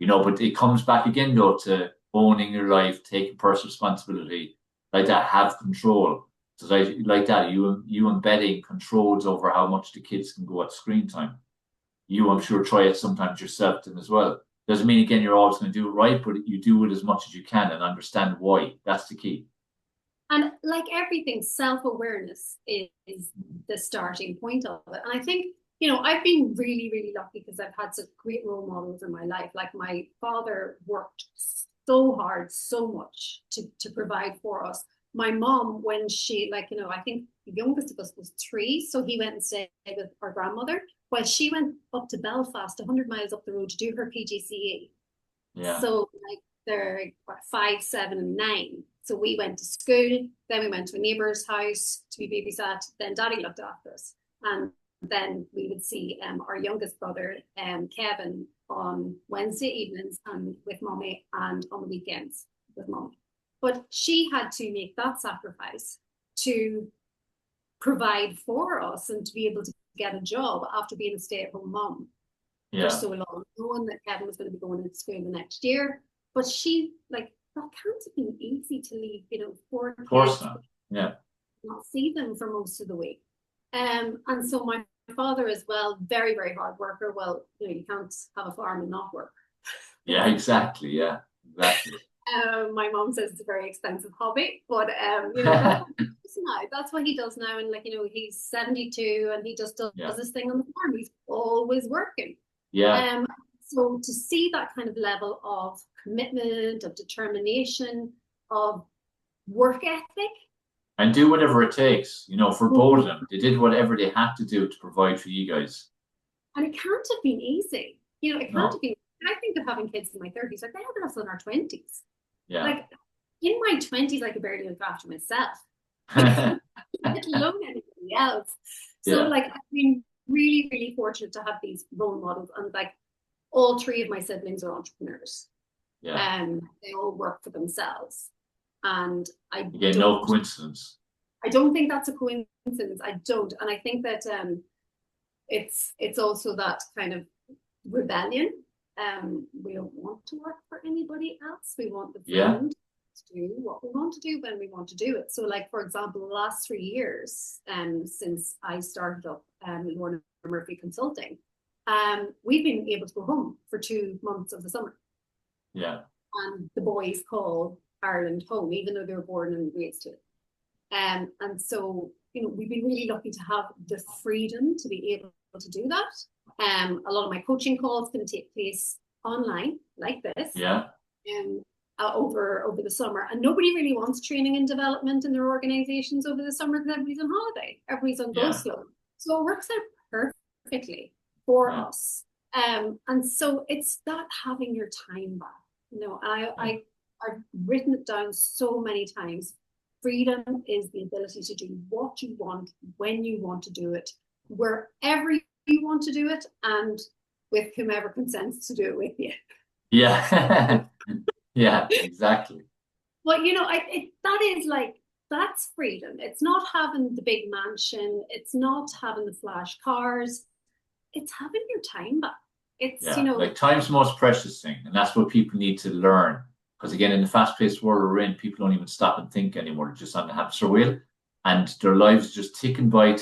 Speaker 1: But it comes back again, though, to owning your life, taking personal responsibility, like that, have control. So like that, you embedding controls over how much the kids can go at screen time. I'm sure, try it sometimes yourself then as well. Doesn't mean, again, you're always going to do it right, but you do it as much as you can and understand why. That's the key.
Speaker 2: And like everything, self-awareness is the starting point of it. And I think, I've been really, really lucky because I've had such great role models in my life. Like my father worked so hard, so much to provide for us. My mom, when she, I think the youngest of us was 3, so he went and stayed with our grandmother, while she went up to Belfast, 100 miles up the road, to do her PGCE.
Speaker 1: Yeah.
Speaker 2: So they're 5, 7, and 9. So we went to school, then we went to a neighbour's house to be babysat, then Daddy looked after us. And then we would see our youngest brother, Kevin, on Wednesday evenings and with Mommy, and on the weekends with Mom. But she had to make that sacrifice to provide for us and to be able to get a job after being a stay-at-home mom for so long, knowing that Kevin was going to be going into school the next year. But she, that can't have been easy to leave, 4 kids.
Speaker 1: Of course not. Yeah.
Speaker 2: Not see them for most of the week. And so my father as well, very, very hard worker. Well, you can't have a farm and not work.
Speaker 1: Yeah, exactly. Yeah, exactly.
Speaker 2: My mom says it's a very expensive hobby, but that's what he does now. And he's 72 and he just does this thing on the farm. He's always working.
Speaker 1: Yeah.
Speaker 2: So to see that kind of level of commitment, of determination, of work ethic.
Speaker 1: And do whatever it takes, for both of them. They did whatever they had to do to provide for you guys. And
Speaker 2: it can't have been easy. It can't have been. I think of having kids in my 30s, they had us in our 20s.
Speaker 1: Yeah.
Speaker 2: In my 20s, I could barely look after myself, let alone anybody else. So I've been really, really fortunate to have these role models, and all 3 of my siblings are entrepreneurs.
Speaker 1: Yeah.
Speaker 2: They all work for themselves. And
Speaker 1: no coincidence.
Speaker 2: I don't think that's a coincidence. I don't. And I think that it's also that kind of rebellion. We don't want to work for anybody else. We want the freedom to do what we want to do when we want to do it. So, for example, the last 3 years, since I started up Lorna Murphy Consulting, we've been able to go home for 2 months of the summer.
Speaker 1: Yeah.
Speaker 2: And the boys call Ireland home, even though they were born and raised here. And so, we've been really lucky to have the freedom to be able to do that. A lot of my coaching calls can take place online like this.
Speaker 1: Yeah.
Speaker 2: Over the summer. And nobody really wants training and development in their organizations over the summer because everybody's on holiday. Everybody's on go slow. So it works out perfectly for us. And so it's that having your time back. I've written it down so many times. Freedom is the ability to do what you want, when you want to do it, wherever you want to do it, and with whomever consents to do it with you.
Speaker 1: Yeah. Yeah, exactly.
Speaker 2: Well, that's freedom. It's not having the big mansion. It's not having the flash cars. It's having your time back. It's,
Speaker 1: time's the most precious thing. And that's what people need to learn. Because again, in the fast-paced world we're in, people don't even stop and think anymore. They're just on the hamster wheel. And their lives are just ticking by.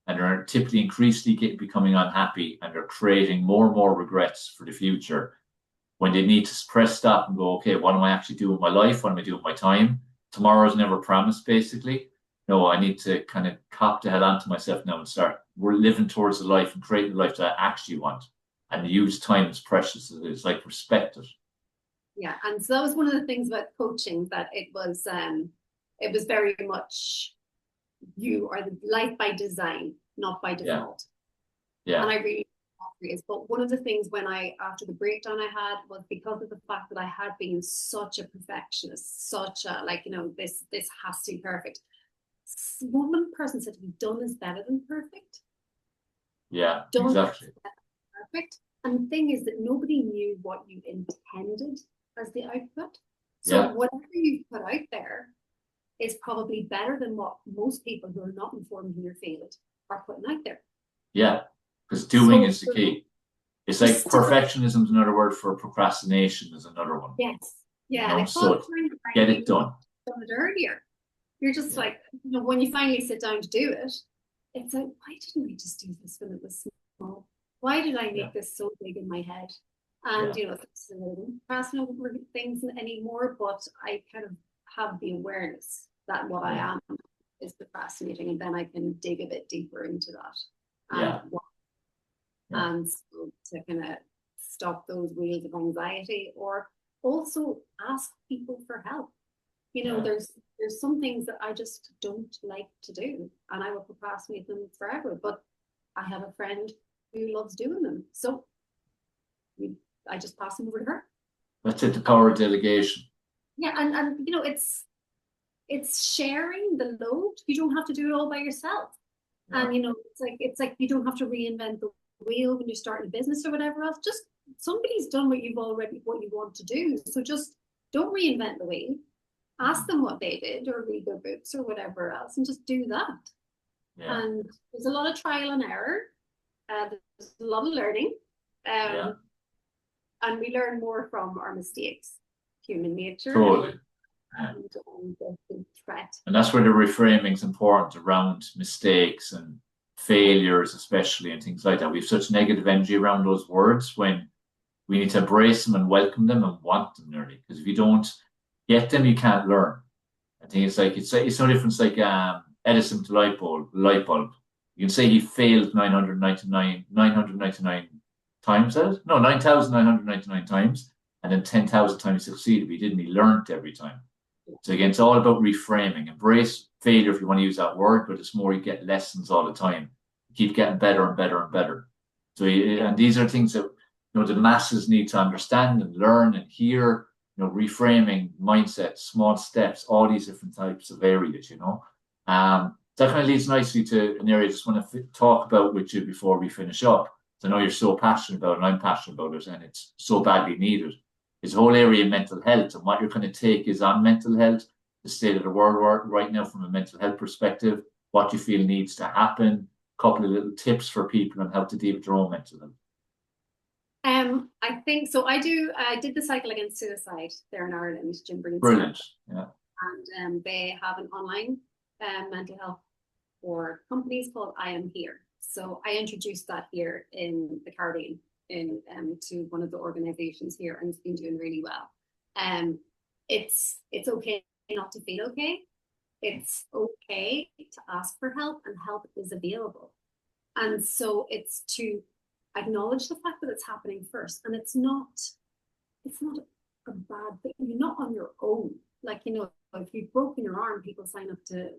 Speaker 1: And they're typically increasingly becoming unhappy. And they're creating more and more regrets for the future, when they need to press stop and go, okay, what am I actually doing with my life? What am I doing with my time? Tomorrow's never promised, basically. no, I need to kind of cop the hell onto myself now and start. We're living towards the life and creating the life that I actually want, and use time as precious as it is. Like, respect it.
Speaker 2: Yeah, and so that was one of the things about coaching, that it was very much, you are the life by design, not by default.
Speaker 1: Yeah.
Speaker 2: And I really agree. But one of the things after the breakdown I had, was because of the fact that I had been such a perfectionist, such a, like, this has to be perfect. One person said to me, done is better than perfect.
Speaker 1: Yeah,
Speaker 2: done
Speaker 1: exactly.
Speaker 2: is better than perfect. And the thing is that nobody knew what you intended as the output. So whatever you put out there is probably better than what most people who are not informed in your field are putting out there.
Speaker 1: Yeah, because doing is the key. It's like perfectionism is another word for procrastination is another one.
Speaker 2: Yes. Yeah.
Speaker 1: You know? So get it done.
Speaker 2: Done it earlier. You're just like, when you finally sit down to do it, it's like, why didn't we just do this when it was small? Why did I make this so big in my head? And I don't procrastinate over things anymore, but I kind of have the awareness that what I am is procrastinating, and then I can dig a bit deeper into that. And so to kind of stop those wheels of anxiety, or also ask people for help. There's some things that I just don't like to do, and I will procrastinate them forever. But I have a friend who loves doing them, so I just pass them over to her.
Speaker 1: That's it, the power of delegation.
Speaker 2: Yeah, and it's sharing the load. You don't have to do it all by yourself. Yeah. And it's like you don't have to reinvent the wheel when you're starting a business or whatever else. Just somebody's done what you want to do. So just don't reinvent the wheel. Ask them what they did, or read their books or whatever else, and just do that. Yeah. And there's a lot of trial and error. There's a lot of learning. And we learn more from our mistakes, human nature.
Speaker 1: Totally.
Speaker 2: And the threat.
Speaker 1: And that's where the reframing is important around mistakes and failures, especially, and things like that. We have such negative energy around those words, when we need to embrace them and welcome them and want them nearly. Because if you don't get them, you can't learn. I think it's no difference like Edison to light bulb. You can say he failed 999 times, 9,999 times, and then 10,000 times he succeeded. But he didn't. He learned every time. So again, it's all about reframing. Embrace failure if you want to use that word, but it's more you get lessons all the time. You keep getting better and better and better. So, and these are things that the masses need to understand and learn and hear. Reframing, mindset, small steps, all these different types of areas. That kind of leads nicely to an area I just want to talk about with you before we finish up. I know you're so passionate about it, and I'm passionate about it, and it's so badly needed. It's a whole area of mental health, and what you're going to take is on mental health, the state of the world right now from a mental health perspective, what you feel needs to happen, a couple of little tips for people on how to deal with their own mental health.
Speaker 2: I think so. I did the Cycle Against Suicide there in Ireland, Jim Breen.
Speaker 1: Brilliant. Yeah.
Speaker 2: And they have an online mental health for companies called I Am Here. So I introduced that here in the Caribbean to one of the organizations here, and it's been doing really well. It's okay not to feel okay. It's okay to ask for help, and help is available. And so it's to acknowledge the fact that it's happening first, and it's not a bad thing. You're not on your own. Like, if you've broken your arm, people sign up to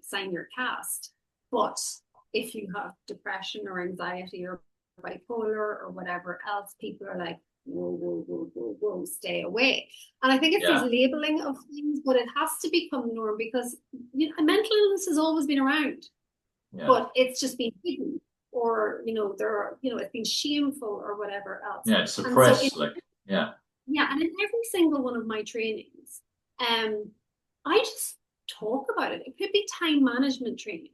Speaker 2: sign your cast. But if you have depression or anxiety or bipolar or whatever else, people are like, whoa, stay away. And I think it's this labeling of things, but it has to become norm, because mental illness has always been around, but it's just been hidden, or it's been shameful or whatever else.
Speaker 1: Yeah, it's suppressed. And
Speaker 2: in every single one of my trainings, I just talk about it. It could be time management training.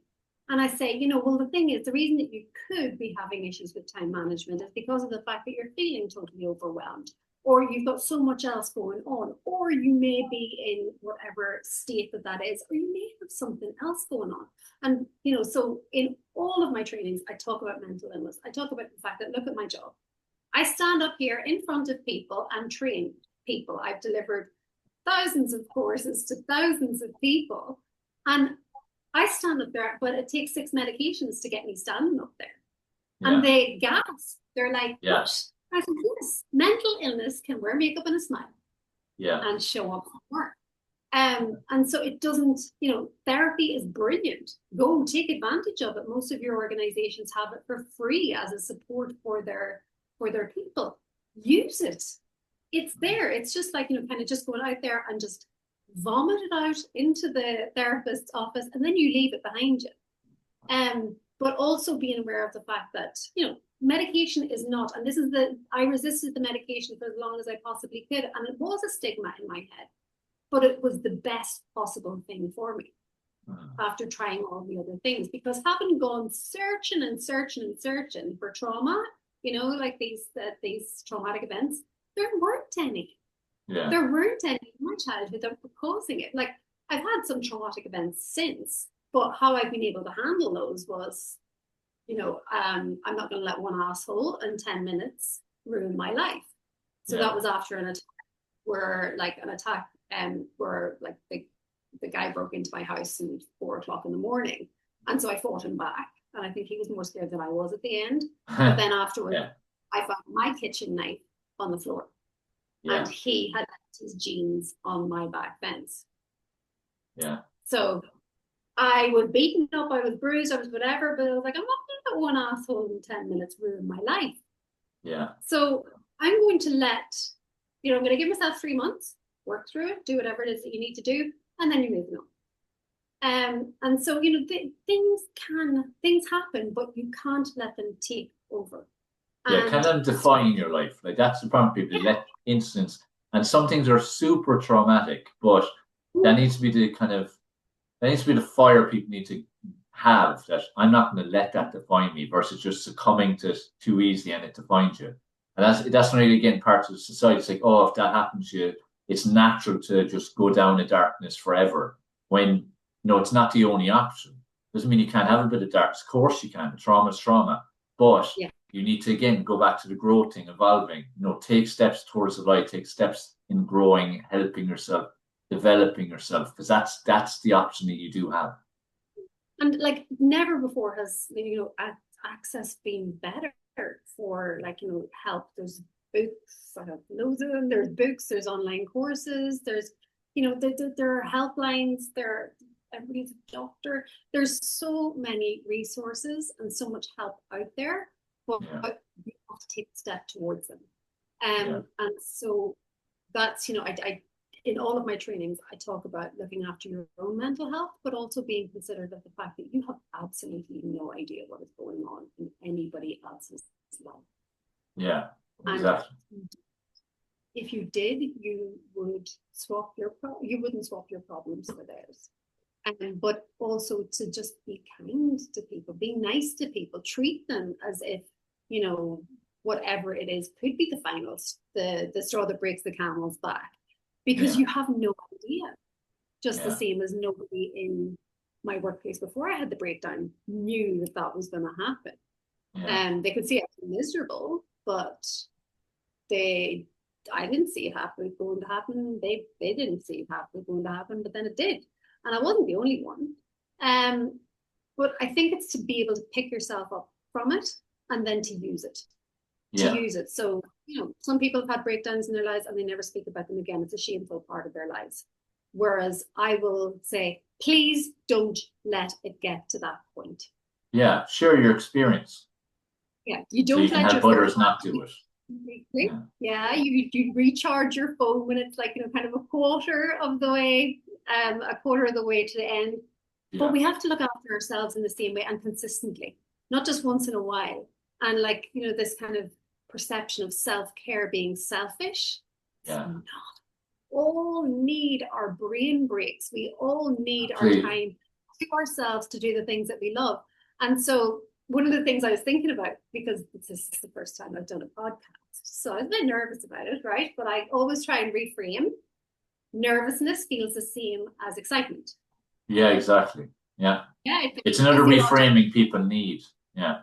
Speaker 2: And I say, the thing is, the reason that you could be having issues with time management is because of the fact that you're feeling totally overwhelmed, or you've got so much else going on, or you may be in whatever state that is, or you may have something else going on. And, so in all of my trainings, I talk about mental illness. I talk about the fact that, look at my job. I stand up here in front of people and train people. I've delivered thousands of courses to thousands of people. And I stand up there, but it takes 6 medications to get me standing up there.
Speaker 1: Yeah.
Speaker 2: And they gasp. They're like,
Speaker 1: Yeah.
Speaker 2: what? I said, yes, mental illness can wear makeup and a smile.
Speaker 1: Yeah.
Speaker 2: And show up at work. And so it doesn't, therapy is brilliant. Go take advantage of it. Most of your organizations have it for free as a support for their people. Use it. It's there. It's just like, kind of just going out there and just vomit it out into the therapist's office, and then you leave it behind you. But also being aware of the fact that, medication is not, and I resisted the medication for as long as I possibly could. And it was a stigma in my head, but it was the best possible thing for me after trying all the other things, because having gone searching and searching and searching for trauma, like these traumatic events, there weren't any.
Speaker 1: Yeah.
Speaker 2: There weren't any in my childhood that were causing it. Like, I've had some traumatic events since, but how I've been able to handle those was, I'm not going to let one asshole in 10 minutes ruin my life. So that was after an attack where the guy broke into my house at 4:00 in the morning. And so I fought him back. And I think he was more scared than I was at the end. But then afterwards, I found my kitchen knife on the floor. And he had left his jeans on my back fence. Yeah. So I was beaten up, I was bruised, I was whatever, but I was like, I'm not going to let one asshole in 10 minutes ruin my life. Yeah. So I'm going to I'm going to give myself 3 months, work through it, do whatever it is that you need to do, and then you're moving on. And so, things happen, but you can't let them take over.
Speaker 1: Can them define your life. Like, that's the problem. People let incidents, and some things are super traumatic, but that needs to be the fire people need to have, that I'm not going to let that define me, versus just succumbing to too easily and it defines you. And that's really, again, part of society. It's like, oh, if that happens to you, it's natural to just go down in darkness forever, when it's not the only option. Doesn't mean you can't have a bit of darkness. Of course you can. Trauma is trauma. But you need to, again, go back to the growth thing, evolving, take steps towards the light, take steps in growing, helping yourself, developing yourself, because that's the option that you do have.
Speaker 2: And like, never before has, access been better for, help. There's books, I have loads of them. There's books, there's online courses, there's, there are helplines, everybody's a doctor. There's so many resources and so much help out there, but you have to take a step towards them. And so that's, I in all of my trainings, I talk about looking after your own mental health, but also being considerate of the fact that you have absolutely no idea what is going on in anybody else's life. Yeah, exactly. And if you did, you would you wouldn't swap your problems for theirs. But also to just be kind to people, be nice to people, treat them as if, whatever it is could be the final, the straw that breaks the camel's back, because you have no idea. Just the same as nobody in my workplace before I had the breakdown knew that was going to happen. And they could see I was miserable, but I didn't see it going to happen. They didn't see it going to happen, but then it did. And I wasn't the only one. But I think it's to be able to pick yourself up from it and then to use it. Use it. So, some people have had breakdowns in their lives and they never speak about them again. It's a shameful part of their lives. Whereas I will say, please don't let it get to that point. Yeah, share your experience. Yeah, you don't, so you let can help others not do it. You recharge your phone when it's like, kind of a quarter of the way to the end. But we have to look after ourselves in the same way and consistently, not just once in a while. And this kind of perception of self-care being selfish. Not. All need our brain breaks. We all need our time to ourselves to do the things that we love. And so one of the things I was thinking about, because this is the first time I've done a podcast, so I was a bit nervous about it, right? But I always try and reframe. Nervousness feels the same as excitement. Yeah, exactly. Yeah. It's another reframing people need. Yeah.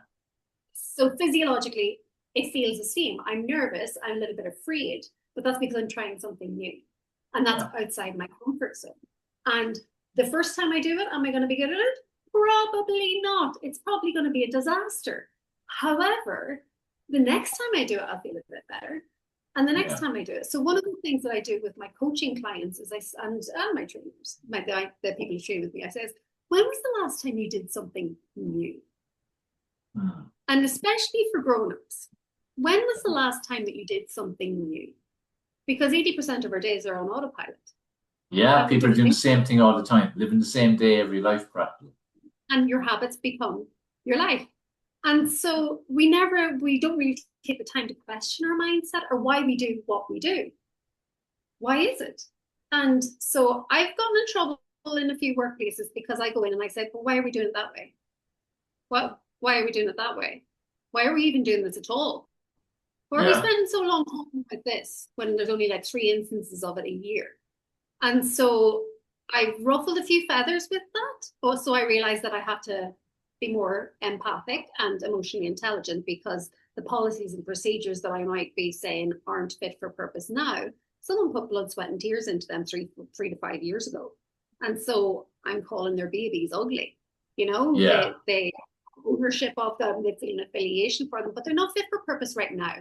Speaker 2: So physiologically, it feels the same. I'm nervous. I'm a little bit afraid, but that's because I'm trying something new. And that's outside my comfort zone. And The first time I do it, am I going to be good at it? Probably not. It's probably going to be a disaster. However, the next time I do it, I'll feel a bit better. And the next time I do it. So one of the things that I do with my coaching clients is and my trainers, the people who train with me, I say, when was the last time you did something new? And especially for grown-ups, when was the last time that you did something new? Because 80% of our days are on autopilot.
Speaker 1: Yeah, people are doing the same thing all the time, living the same day every life practically.
Speaker 2: And your habits become your life. And so we don't really take the time to question our mindset or why we do what we do. Why is it? And so I've gotten in trouble in a few workplaces because I go in and I say, well, why are we doing it that way? Well, why are we doing it that way? Why are we even doing this at all? Why are we spending so long talking about this when there's only like 3 instances of it a year? And so I ruffled a few feathers with that. Also, I realized that I have to be more empathic and emotionally intelligent because the policies and procedures that I might be saying aren't fit for purpose now. Someone put blood, sweat, and tears into them 3 to 5 years ago. And so I'm calling their babies ugly. You know, they ownership of them, they feel an affiliation for them, but they're not fit for purpose right now.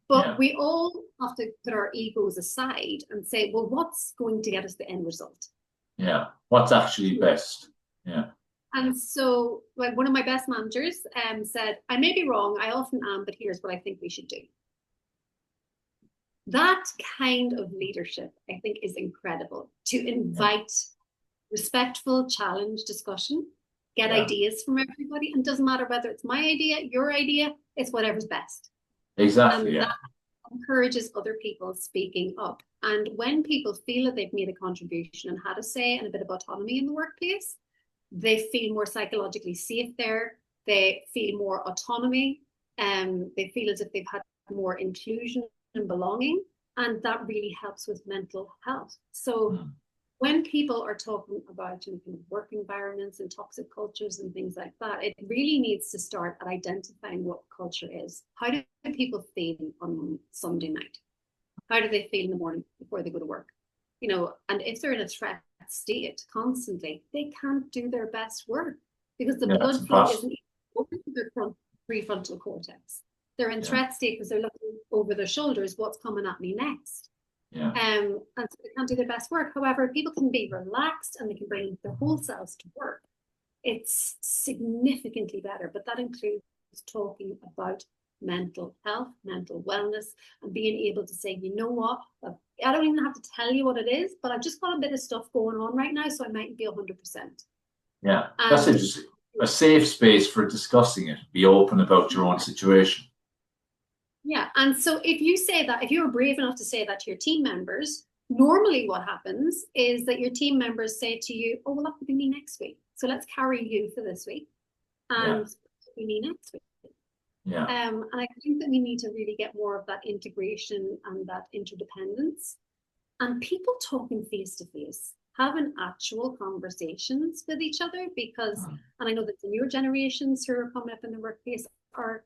Speaker 2: But we all have to put our egos aside and say, well, what's going to get us the end result?
Speaker 1: Yeah, what's actually best? Yeah.
Speaker 2: And so like one of my best managers said, I may be wrong, I often am, but here's what I think we should do. That kind of leadership, I think, is incredible. To invite respectful challenge discussion, get ideas from everybody, and it doesn't matter whether it's my idea, your idea, it's whatever's best.
Speaker 1: Exactly.
Speaker 2: And that encourages other people speaking up. And when people feel that they've made a contribution and had a say and a bit of autonomy in the workplace, they feel more psychologically safe there. They feel more autonomy. They feel as if they've had more inclusion and belonging. And that really helps with mental health. So when people are talking about work environments and toxic cultures and things like that, it really needs to start at identifying what culture is. How do people feel on Sunday night? How do they feel in the morning before they go to work? You know, and if they're in a threat state constantly, they can't do their best work because the blood flow isn't over to their prefrontal cortex. They're in threat state because they're looking over their shoulders, what's coming at me next? And so they can't do their best work. However, people can be relaxed and they can bring their whole selves to work. It's significantly better, but that includes talking about mental health, mental wellness, and being able to say, you know what, I don't even have to tell you what it is, but I've just got a bit of stuff going on right now, so I might be 100%.
Speaker 1: Yeah, that's interesting. A safe space for discussing it. Be open about your own situation.
Speaker 2: Yeah, and so if you say that, if you're brave enough to say that to your team members, normally what happens is that your team members say to you, oh, well, that could be me next week. So let's carry you for this week. And be me next week.
Speaker 1: Yeah.
Speaker 2: And I think that we need to really get more of that integration and that interdependence. And people talking face to face, having actual conversations with each other, because, and I know that the newer generations who are coming up in the workplace are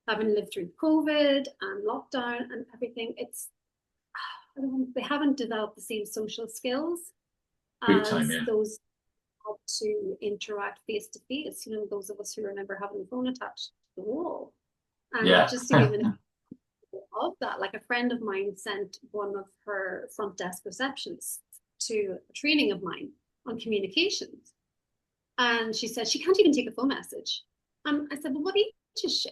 Speaker 2: having lived through COVID and lockdown and everything, they haven't developed the same social skills as those who have to interact face to face. You know, those of us who remember having the phone attached to the wall. And just to give an example of that, like a friend of mine sent one of her front desk receptionists to a training of mine on communications. And she said she can't even take a phone message. I said, well, what age is she?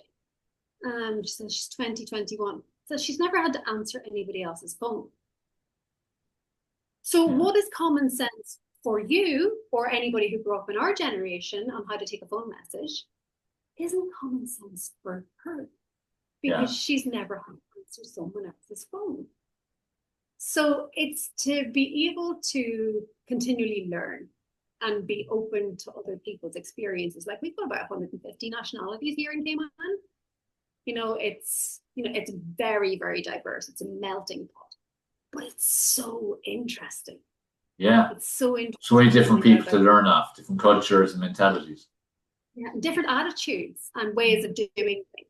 Speaker 2: She said she's 21. So she's never had to answer anybody else's phone. So what is common sense for you or anybody who grew up in our generation on how to take a phone message isn't common sense for her because she's never had to answer someone else's phone. So it's to be able to continually learn and be open to other people's experiences. Like we've got about 150 nationalities here in Cayman. It's very, very diverse. It's a melting pot, but it's so interesting.
Speaker 1: Yeah.
Speaker 2: It's so interesting.
Speaker 1: So many different people to learn off, different cultures and mentalities.
Speaker 2: Yeah, different attitudes and ways of doing things.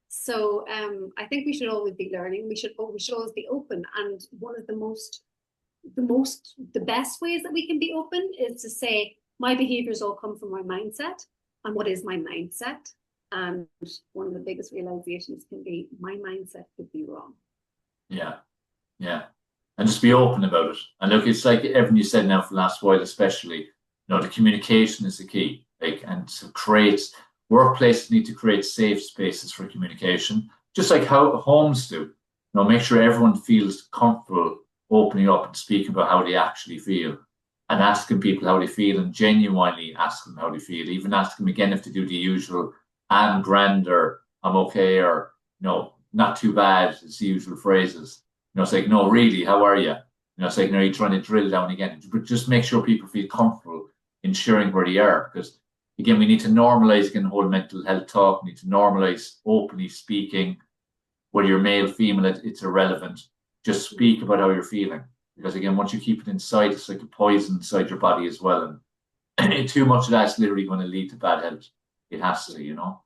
Speaker 2: So I think we should always be learning. We should always be open. And one of the most the best ways that we can be open is to say, my behaviors all come from my mindset. And what is my mindset? And one of the biggest realizations can be, my mindset could be wrong.
Speaker 1: Yeah. Yeah. And just be open about it. And look, it's like everything you said now for the last while, especially, the communication is the key. And to create, workplaces need to create safe spaces for communication, just like how homes do. Make sure everyone feels comfortable opening up and speaking about how they actually feel, and asking people how they feel, and genuinely asking them how they feel. Even ask them again if they do the usual, I'm grand, or I'm okay, or no, not too bad. It's the usual phrases. It's like, no, really, how are you? It's like, no, you're trying to drill down again. But just make sure people feel comfortable in sharing where they are. Because, again, we need to normalize, again, the whole mental health talk. We need to normalize openly speaking. Whether you're male, female, it's irrelevant. Just speak about how you're feeling. Because, again, once you keep it inside, it's like a poison inside your body as well. And too much of that's literally going to lead to bad health. It has to,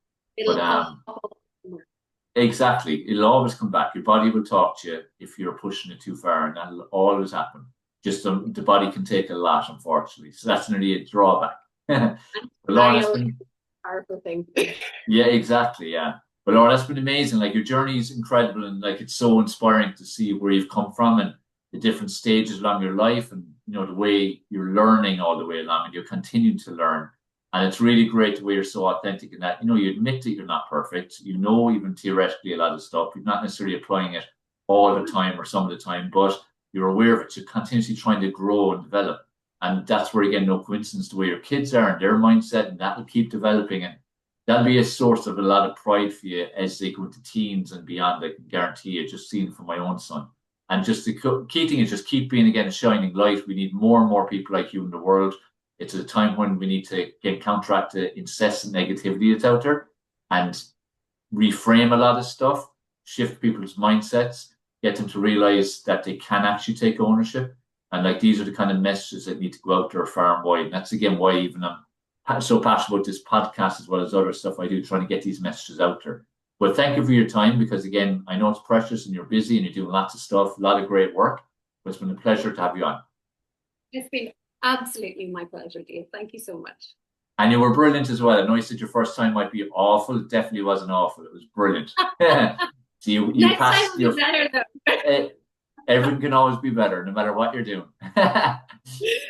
Speaker 1: Exactly. It'll always come back. Your body will talk to you if you're pushing it too far, and that'll always happen. Just the body can take a lot, unfortunately. So that's nearly a drawback.
Speaker 2: Powerful thing.
Speaker 1: Yeah, exactly. Yeah. But Lorna, that's been amazing. Like, your journey is incredible, and like, it's so inspiring to see where you've come from and the different stages along your life, and the way you're learning all the way along, and you're continuing to learn. And it's really great the way you're so authentic in that, you admit that you're not perfect. Even theoretically a lot of stuff. You're not necessarily applying it all the time or some of the time, but you're aware of it. You're continuously trying to grow and develop. And that's where, again, no coincidence, the way your kids are and their mindset, and that will keep developing. And that'll be a source of a lot of pride for you as they go into teens and beyond. I can guarantee you, just seeing from my own son. And just the key thing is just keep being, again, a shining light. We need more and more people like you in the world. It's a time when we need to counteract the incessant negativity that's out there and reframe a lot of stuff, shift people's mindsets, get them to realize that they can actually take ownership. And like, these are the kind of messages that need to go out there far and wide. And that's, again, why even I'm so passionate about this podcast as well as other stuff I do, trying to get these messages out there. But thank you for your time, because, again, I know it's precious and you're busy and you're doing lots of stuff, a lot of great work. But it's been a pleasure to have you on.
Speaker 2: It's been absolutely my pleasure, Dave. Thank you so much.
Speaker 1: And you were brilliant as well. I know you said your first time might be awful. It definitely wasn't awful. It was brilliant. So you
Speaker 2: Next
Speaker 1: passed.
Speaker 2: time will be better, though.
Speaker 1: Everything can always be better, no matter what you're doing.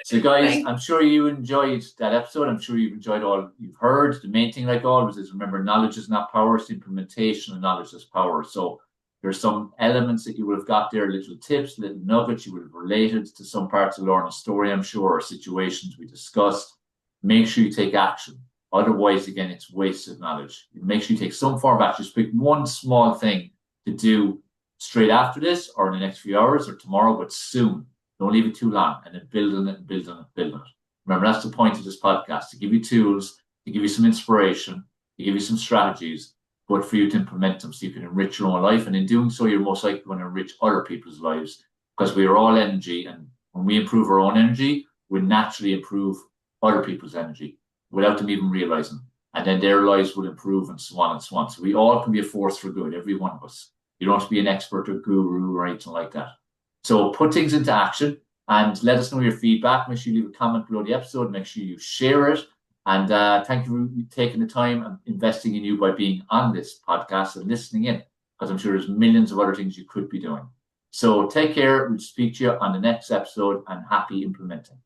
Speaker 1: So, guys, I'm sure you enjoyed that episode. I'm sure you've enjoyed all you've heard. The main thing, like always, is remember, knowledge is not power. It's the implementation of knowledge is power. So there's some elements that you would have got there, little tips, little nuggets you would have related to some parts of Lorna's story, I'm sure, or situations we discussed. Make sure you take action. Otherwise, again, it's wasted knowledge. Make sure you take some form of action. Just pick one small thing to do straight after this, or in the next few hours, or tomorrow, but soon. Don't leave it too long, and then build on it and build on it, build on it. Remember, that's the point of this podcast, to give you tools, to give you some inspiration, to give you some strategies, but for you to implement them so you can enrich your own life. And in doing so, you're most likely going to enrich other people's lives, because we are all energy. And when we improve our own energy, we naturally improve other people's energy without them even realizing. And then their lives will improve, and so on and so on. So we all can be a force for good, every one of us. You don't have to be an expert or guru or anything like that. So put things into action and let us know your feedback. Make sure you leave a comment below the episode. Make sure you share it. And thank you for taking the time and investing in you by being on this podcast and listening in, because I'm sure there's millions of other things you could be doing. So take care. We'll speak to you on the next episode, and happy implementing.